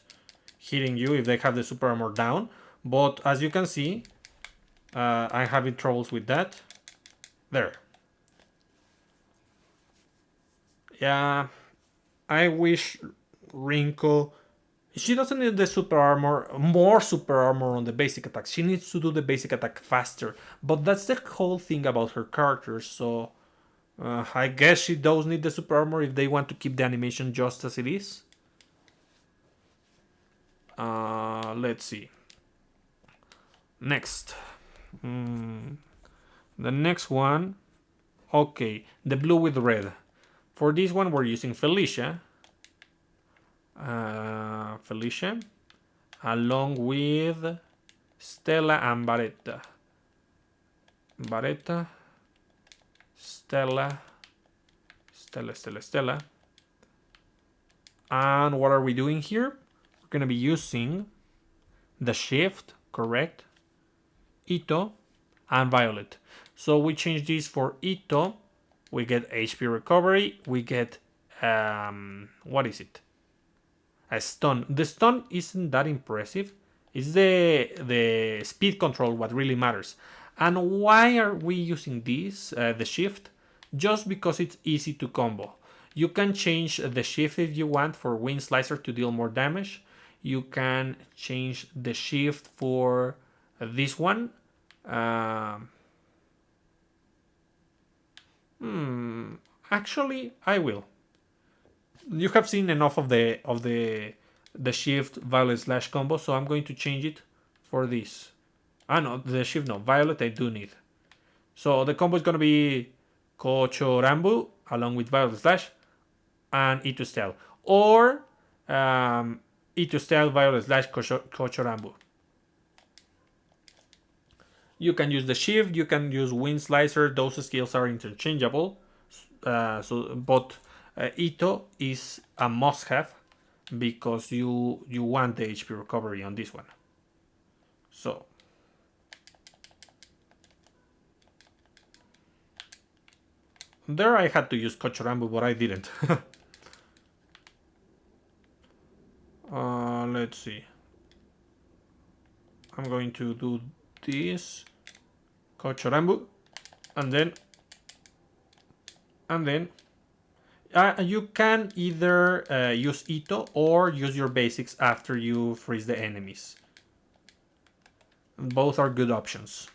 hitting you if they have the super armor down. But as you can see, I'm having troubles with that. There. Yeah, I wish Rinko... She doesn't need the super armor, more super armor on the basic attack. She needs to do the basic attack faster. But that's the whole thing about her character, so... I guess she does need the super armor if they want to keep the animation just as it is. Let's see. Next. The next one. Okay, the blue with red. For this one, we're using Felicia. Felicia. Along with Stella and Baretta. Baretta. Stella. And what are we doing here? We're going to be using the shift, correct? Ito and Violet. So we change this for Ito. We get HP recovery. We get, what is it? A stun. The stun isn't that impressive. It's the speed control what really matters. And why are we using this, the shift? Just because it's easy to combo. You can change the shift if you want for Wind Slicer to deal more damage. You can change the shift for this one. Actually, I will. You have seen enough of the shift violet slash combo, so I'm going to change it for this. No, the shift no, violet I do need. So the combo is gonna be Kochorambu along with violet slash and Itu Style, or Itu Style violet slash Kochorambu. You can use the shift, you can use Wind Slicer. Those skills are interchangeable. But Ito is a must-have because you want the HP recovery on this one. So there I had to use Kochorambu, but I didn't. Let's see. I'm going to do this. Kochorambu. And then you can either use Ito or use your basics after you freeze the enemies. Both are good options.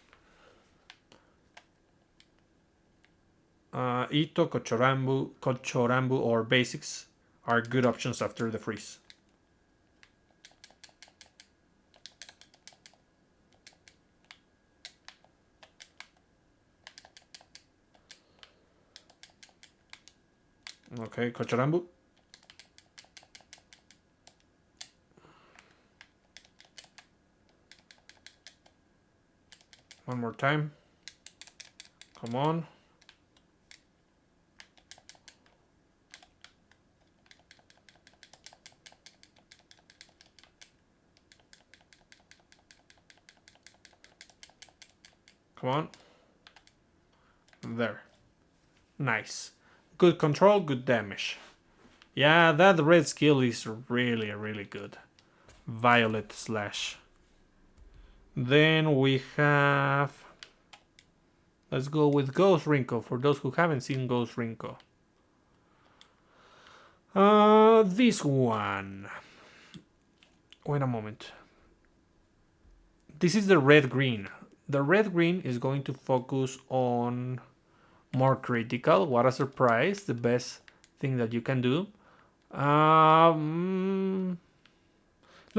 Ito, Kochorambu or basics are good options after the freeze. Okay, Kochorambu. One more time. Come on. Come on. There. Nice. Good control, good damage. Yeah, that red skill is really, really good. Violet slash. Then we have Let's go with Ghost Rinko for those who haven't seen Ghost Rinko. This one. Wait a moment. This is the red-green. The red-green is going to focus on more critical. What a surprise. The best thing that you can do. Let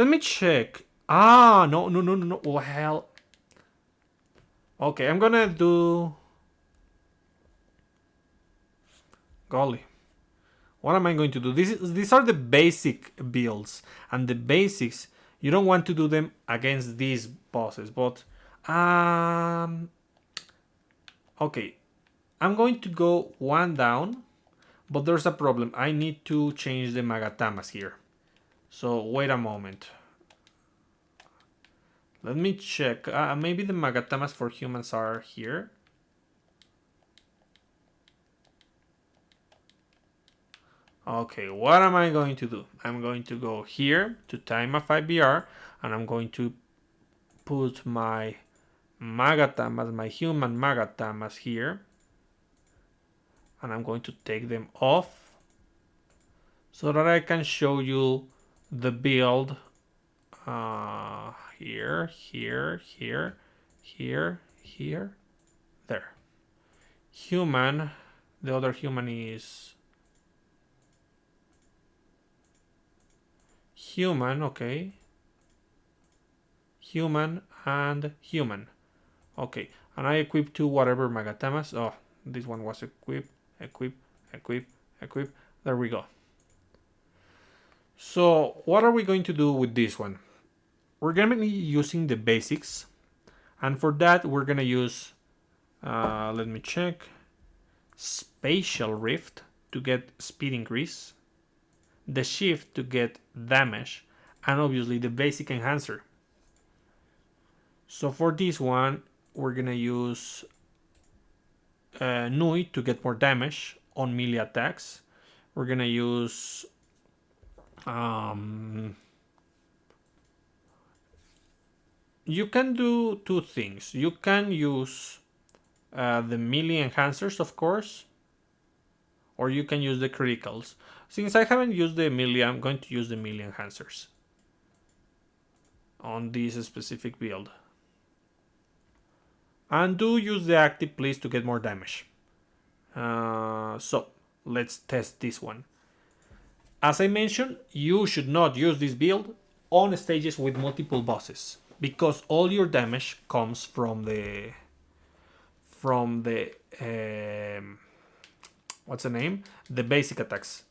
me check. No. Well, okay, I'm gonna do... Golly. What am I going to do? These are the basic builds. And the basics, you don't want to do them against these bosses. But, okay. I'm going to go one down. But there's a problem. I need to change the Magatamas here. So, wait a moment. Let me check. Maybe the Magatamas for humans are here. Okay, what am I going to do? I'm going to go here to Taima 5BR and I'm going to put my Magatamas, my human Magatamas here. And I'm going to take them off so that I can show you the build here, there. Human, the other human is human, okay. Human and human. Okay, and I equip two whatever Magatamas. Oh, this one was equip. There we go. So, what are we going to do with this one? We're going to be using the basics. And for that, we're going to use, let me check, Spatial Rift to get speed increase, the Shift to get damage, and obviously the basic enhancer. So for this one, we're going to use Nui to get more damage on melee attacks. We're going to use... you can do two things. You can use the melee enhancers, of course, or you can use the criticals. Since I haven't used the melee, I'm going to use the melee enhancers on this specific build. And do use the active, please, to get more damage. So, let's test this one. As I mentioned, you should not use this build on stages with multiple bosses, because all your damage comes from the what's the name? The basic attacks.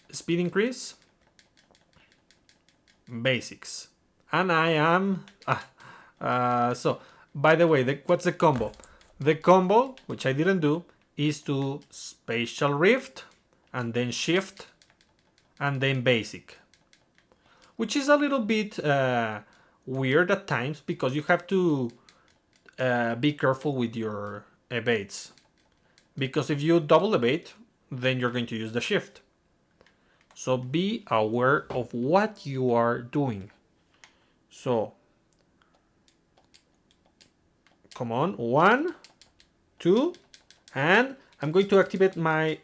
Speed increase, basics, and I am so by the way, what's the combo? The combo, which I didn't do, is to Spatial Rift and then Shift and then basic, which is a little bit weird at times because you have to be careful with your evades, because if you double evade, then you're going to use the Shift. So be aware of what you are doing. So come on, 1, 2, and I'm going to activate my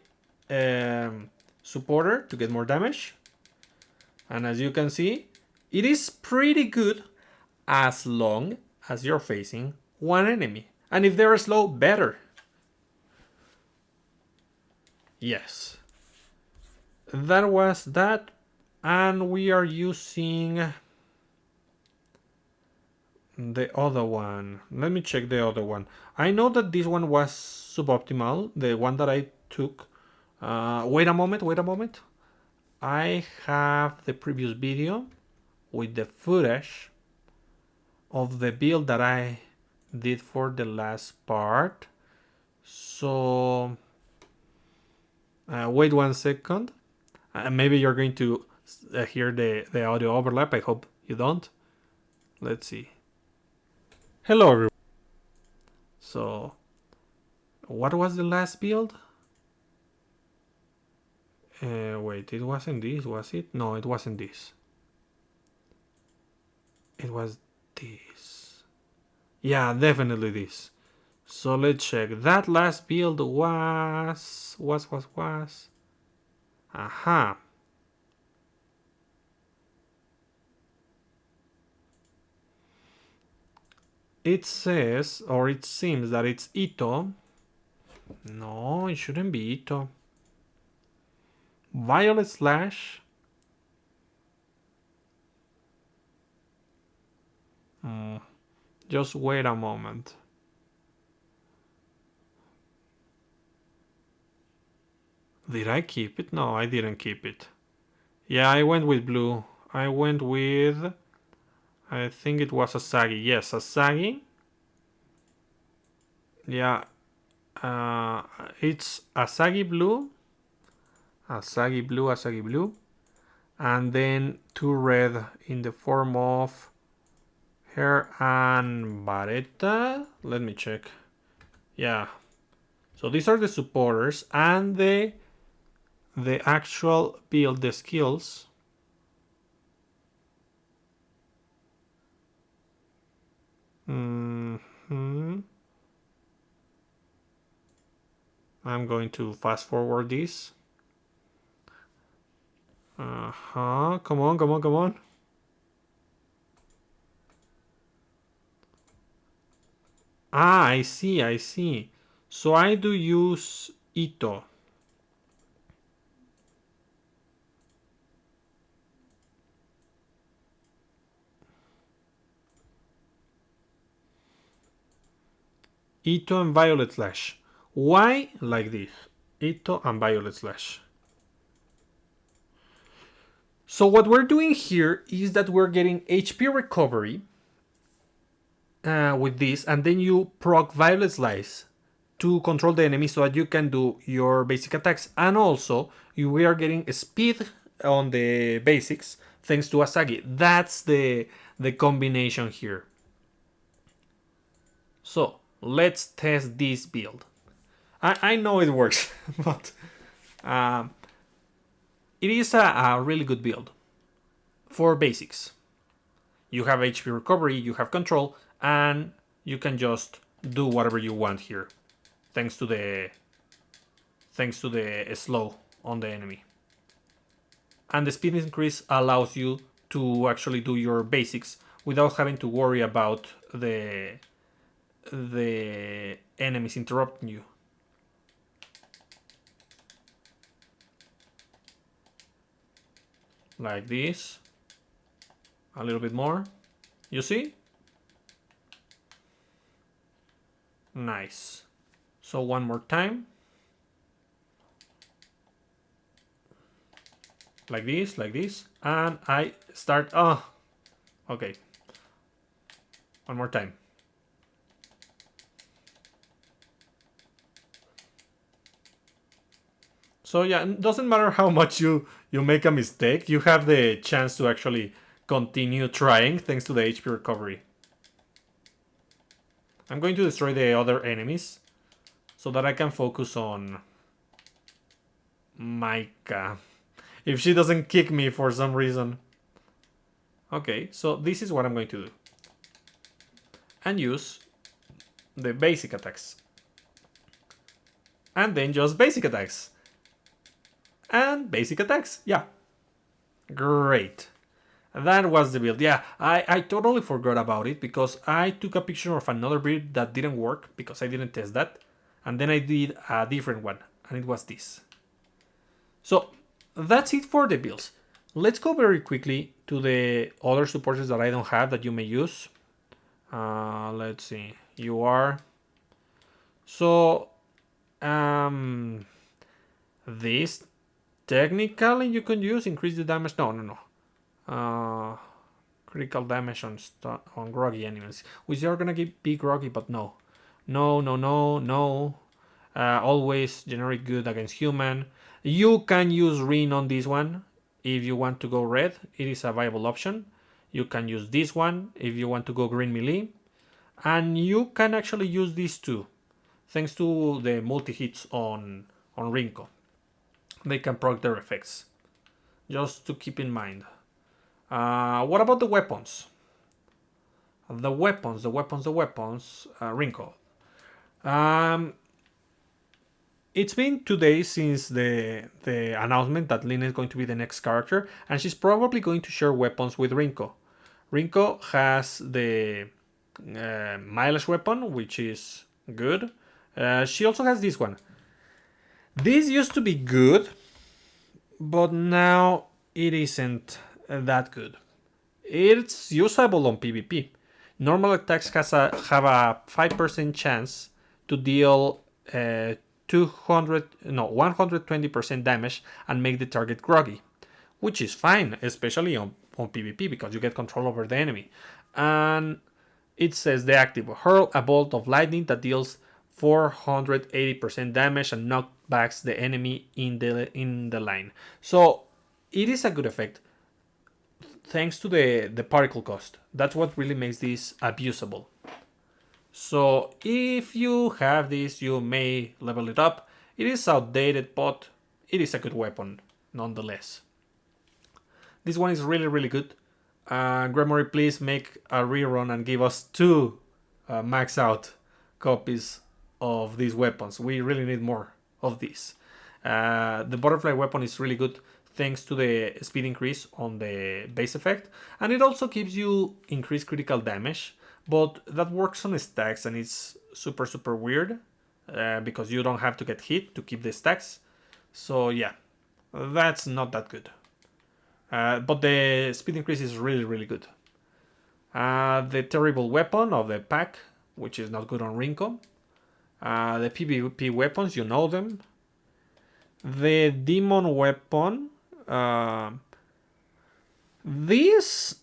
supporter to get more damage. And as you can see, it is pretty good as long as you're facing one enemy. And if they're slow, better. Yes. That was that. And we are using the other one. Let me check the other one. I know that this one was suboptimal, the one that I took. Wait a moment. I have the previous video with the footage of the build that I did for the last part. So wait 1 second. Maybe you're going to hear the audio overlap. I hope you don't. Let's see. Hello everyone. So what was the last build? Wait, it wasn't this, was it? No, it wasn't this. It was this. Yeah, definitely this. So let's check. That last build was. Aha. It says, or it seems that it's Ito. No, it shouldn't be Ito. Violet Slash. Hmm. Just wait a moment. Did I keep it? No, I didn't keep it. Yeah, I went with blue. I went with... I think it was Asagi. Yes, Asagi. Yeah, it's Asagi blue. Asagi blue, Asagi blue. And then 2 red in the form of Hair and Baretta. Let me check. Yeah. So these are the supporters and the actual build, the skills. I'm going to fast forward this. Come on, come on, come on. Ah, I see, I see. So I do use Ito. Ito and Violet Slash. Why like this? Ito and Violet Slash. So what we're doing here is that we're getting HP recovery with this, and then you proc Violet Slice to control the enemy so that you can do your basic attacks. And also, we are getting speed on the basics thanks to Asagi. That's the combination here. So let's test this build. I know it works, but it is a really good build for basics. You have HP recovery, you have control, and you can just do whatever you want here, thanks to the slow on the enemy. And the speed increase allows you to actually do your basics without having to worry about the enemies interrupting you. Like this. A little bit more. You see? Nice. So one more time. Like this. And I start... Oh, okay. One more time. So yeah, it doesn't matter how much you make a mistake. You have the chance to actually continue trying thanks to the HP recovery. I'm going to destroy the other enemies so that I can focus on Maika. If she doesn't kick me for some reason. Okay, so this is what I'm going to do. And use the basic attacks. And then just basic attacks. And basic attacks. Yeah. Great. That was the build. Yeah, I totally forgot about it because I took a picture of another build that didn't work because I didn't test that. And then I did a different one. And it was this. So that's it for the builds. Let's go very quickly to the other supporters that I don't have that you may use. Let's see. You are. So, this technically you can use increase the damage. No. Critical damage on groggy enemies, which are gonna be groggy, but no. Always generic good against human. You can use Rin on this one if you want to go red. It is a viable option. You can use this one if you want to go green melee. And you can actually use these two, thanks to the multi-hits on Rinko. They can proc their effects. Just to keep in mind. What about the weapons? The weapons, Rinko. Um, it's been 2 days since the announcement that Lina is going to be the next character, and she's probably going to share weapons with Rinko. Rinko has the mileage weapon, which is good. She also has this one. This used to be good, but now it isn't that good. It's usable on PvP. Normal attacks have a 5% chance to deal 120% damage and make the target groggy, which is fine, especially on PvP because you get control over the enemy. And it says the active hurl a bolt of lightning that deals 480% damage and knockbacks the enemy in the line. So it is a good effect thanks to the particle cost. That's what really makes this abusable. So if you have this, you may level it up. It is outdated, but it is a good weapon nonetheless. This one is really, really good. Gremory, please make a rerun and give us 2 max out copies of these weapons. We really need more of these. The butterfly weapon is really good thanks to the speed increase on the base effect, and it also gives you increased critical damage, but that works on stacks and it's super, super weird because you don't have to get hit to keep the stacks. So yeah, that's not that good. But the speed increase is really, really good. The terrible weapon of the pack, which is not good on Rinko. The PvP weapons, you know them. The demon weapon. This,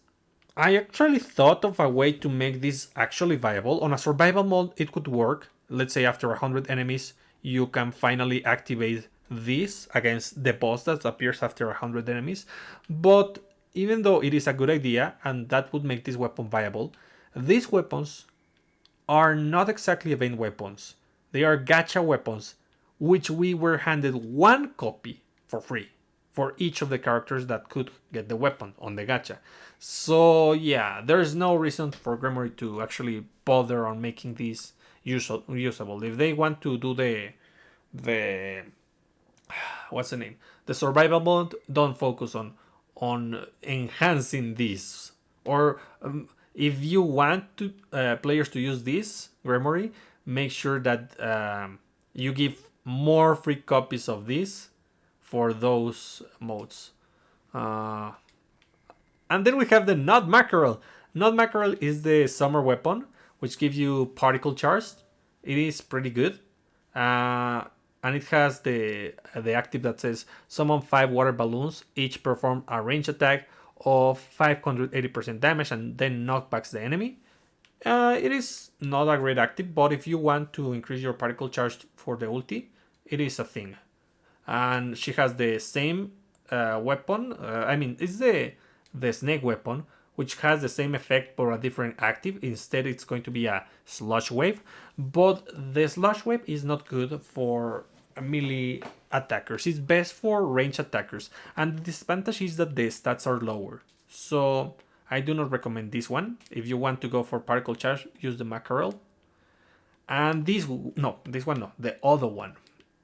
I actually thought of a way to make this actually viable. On a survival mode, it could work. Let's say after 100 enemies, you can finally activate this against the boss that appears after 100 enemies. But even though it is a good idea and that would make this weapon viable, these weapons are not exactly event weapons. They are gacha weapons, which we were handed 1 copy for free for each of the characters that could get the weapon on the gacha. So yeah, there's no reason for Gremory to actually bother on making these usable. If they want to do the what's the name? The survival mode, don't focus on enhancing this. Or if you want to players to use this Gremory, make sure that you give more free copies of this for those modes. And then we have the Not Mackerel. Not Mackerel is the summer weapon, which gives you particle charge. It is pretty good. And it has the active that says summon 5 water balloons, each perform a range attack of 580% damage and then knockbacks the enemy. It is not a great active, but if you want to increase your particle charge for the ulti, it is a thing. And she has the same weapon. It's the snake weapon, which has the same effect but a different active. Instead, it's going to be a slush wave. But the slush wave is not good for melee attackers. It's best for range attackers. And the disadvantage is that the stats are lower. So I do not recommend this one. If you want to go for particle charge, use the mackerel. And this one no, the other one.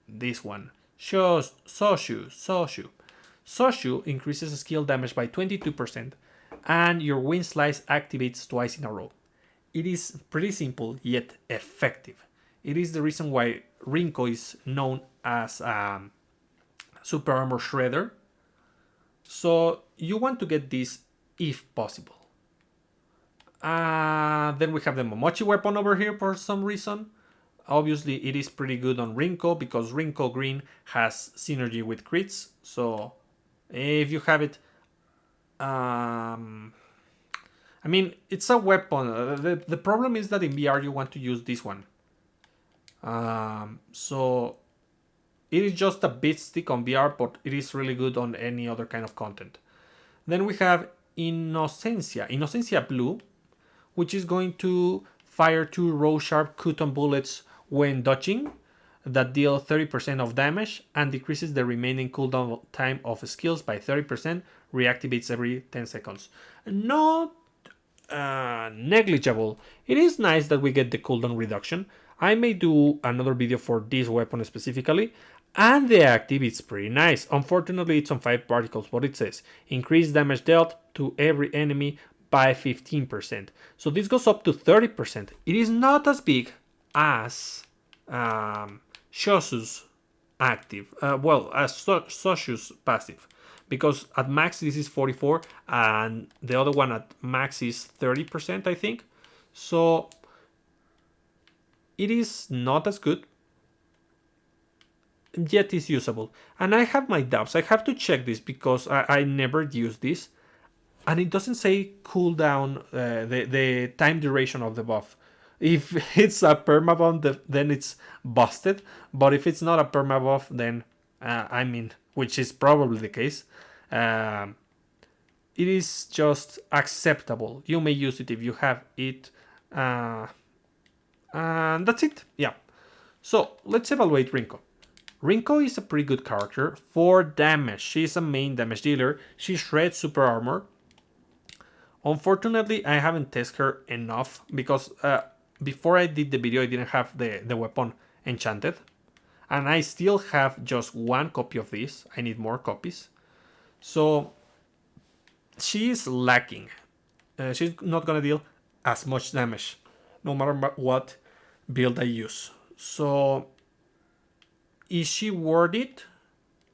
This one. Soshu. Soshu increases skill damage by 22%, and your wind slice activates twice in a row. It is pretty simple yet effective. It is the reason why Rinko is known as Super Armor Shredder. So you want to get this if possible. Then we have the Momochi weapon over here for some reason. Obviously, it is pretty good on Rinko because Rinko Green has synergy with crits. So if you have it, it's a weapon. The problem is that in VR you want to use this one. So it is just a bit stick on VR, but it is really good on any other kind of content. Then we have Innocencia Blue, which is going to fire 2 row sharp Kuton bullets when dodging that deal 30% of damage and decreases the remaining cooldown time of skills by 30%, reactivates every 10 seconds. Not negligible. It is nice that we get the cooldown reduction. I may do another video for this weapon specifically. And the active is pretty nice. Unfortunately, it's on 5 particles, but it says increase damage dealt to every enemy by 15%. So this goes up to 30%. It is not as big as Shosu's active. As Soshu's passive. Because at max this is 44 and the other one at max is 30%, I think. So it is not as good, yet is usable. And I have my doubts. I have to check this because I never use this. And it doesn't say cooldown, the time duration of the buff. If it's a permabuff, then it's busted. But if it's not a permabuff, then, which is probably the case, it is just acceptable. You may use it if you have it. And that's it. Yeah. So let's evaluate Rinko. Rinko is a pretty good character for damage. She's a main damage dealer. She shreds super armor. Unfortunately, I haven't tested her enough because before I did the video, I didn't have the weapon enchanted. And I still have just one copy of this. I need more copies. So she is lacking. She's not going to deal as much damage no matter what build I use. So is she worth it?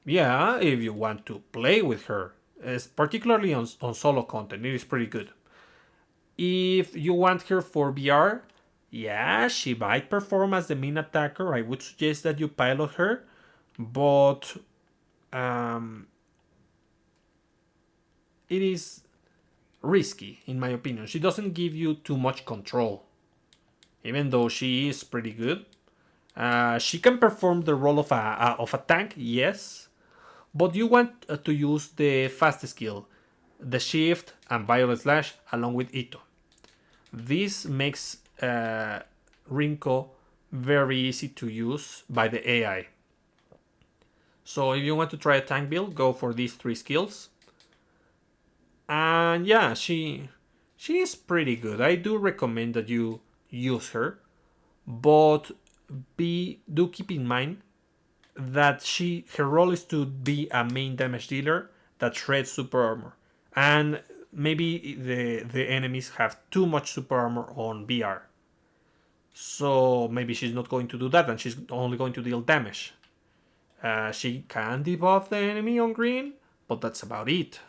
Yeah, if you want to play with her, particularly on solo content, it is pretty good. If you want her for VR, yeah, she might perform as the main attacker. I would suggest that you pilot her, but it is risky, in my opinion. She doesn't give you too much control, even though she is pretty good. She can perform the role of a tank, yes, but you want to use the fast skill, the shift and violet slash along with Ito. This makes Rinko very easy to use by the AI. So if you want to try a tank build, go for these 3 skills. And yeah, she is pretty good. I do recommend that you use her, but do keep in mind that her role is to be a main damage dealer that shreds super armor, and maybe the enemies have too much super armor on VR, so maybe she's not going to do that and she's only going to deal damage. She can debuff the enemy on green, but that's about it.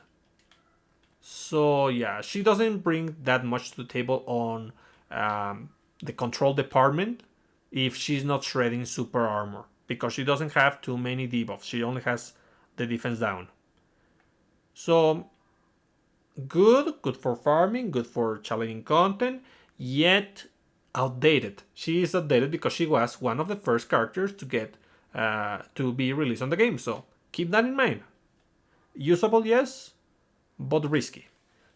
So yeah, she doesn't bring that much to the table on the control department if she's not shredding super armor, because she doesn't have too many debuffs. She only has the defense down. So good for farming, good for challenging content, yet outdated. She is outdated because she was one of the first characters to get to be released on the game. So keep that in mind. Usable, yes, but risky.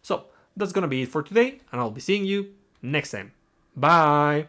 So that's gonna be it for today, and I'll be seeing you next time. Bye!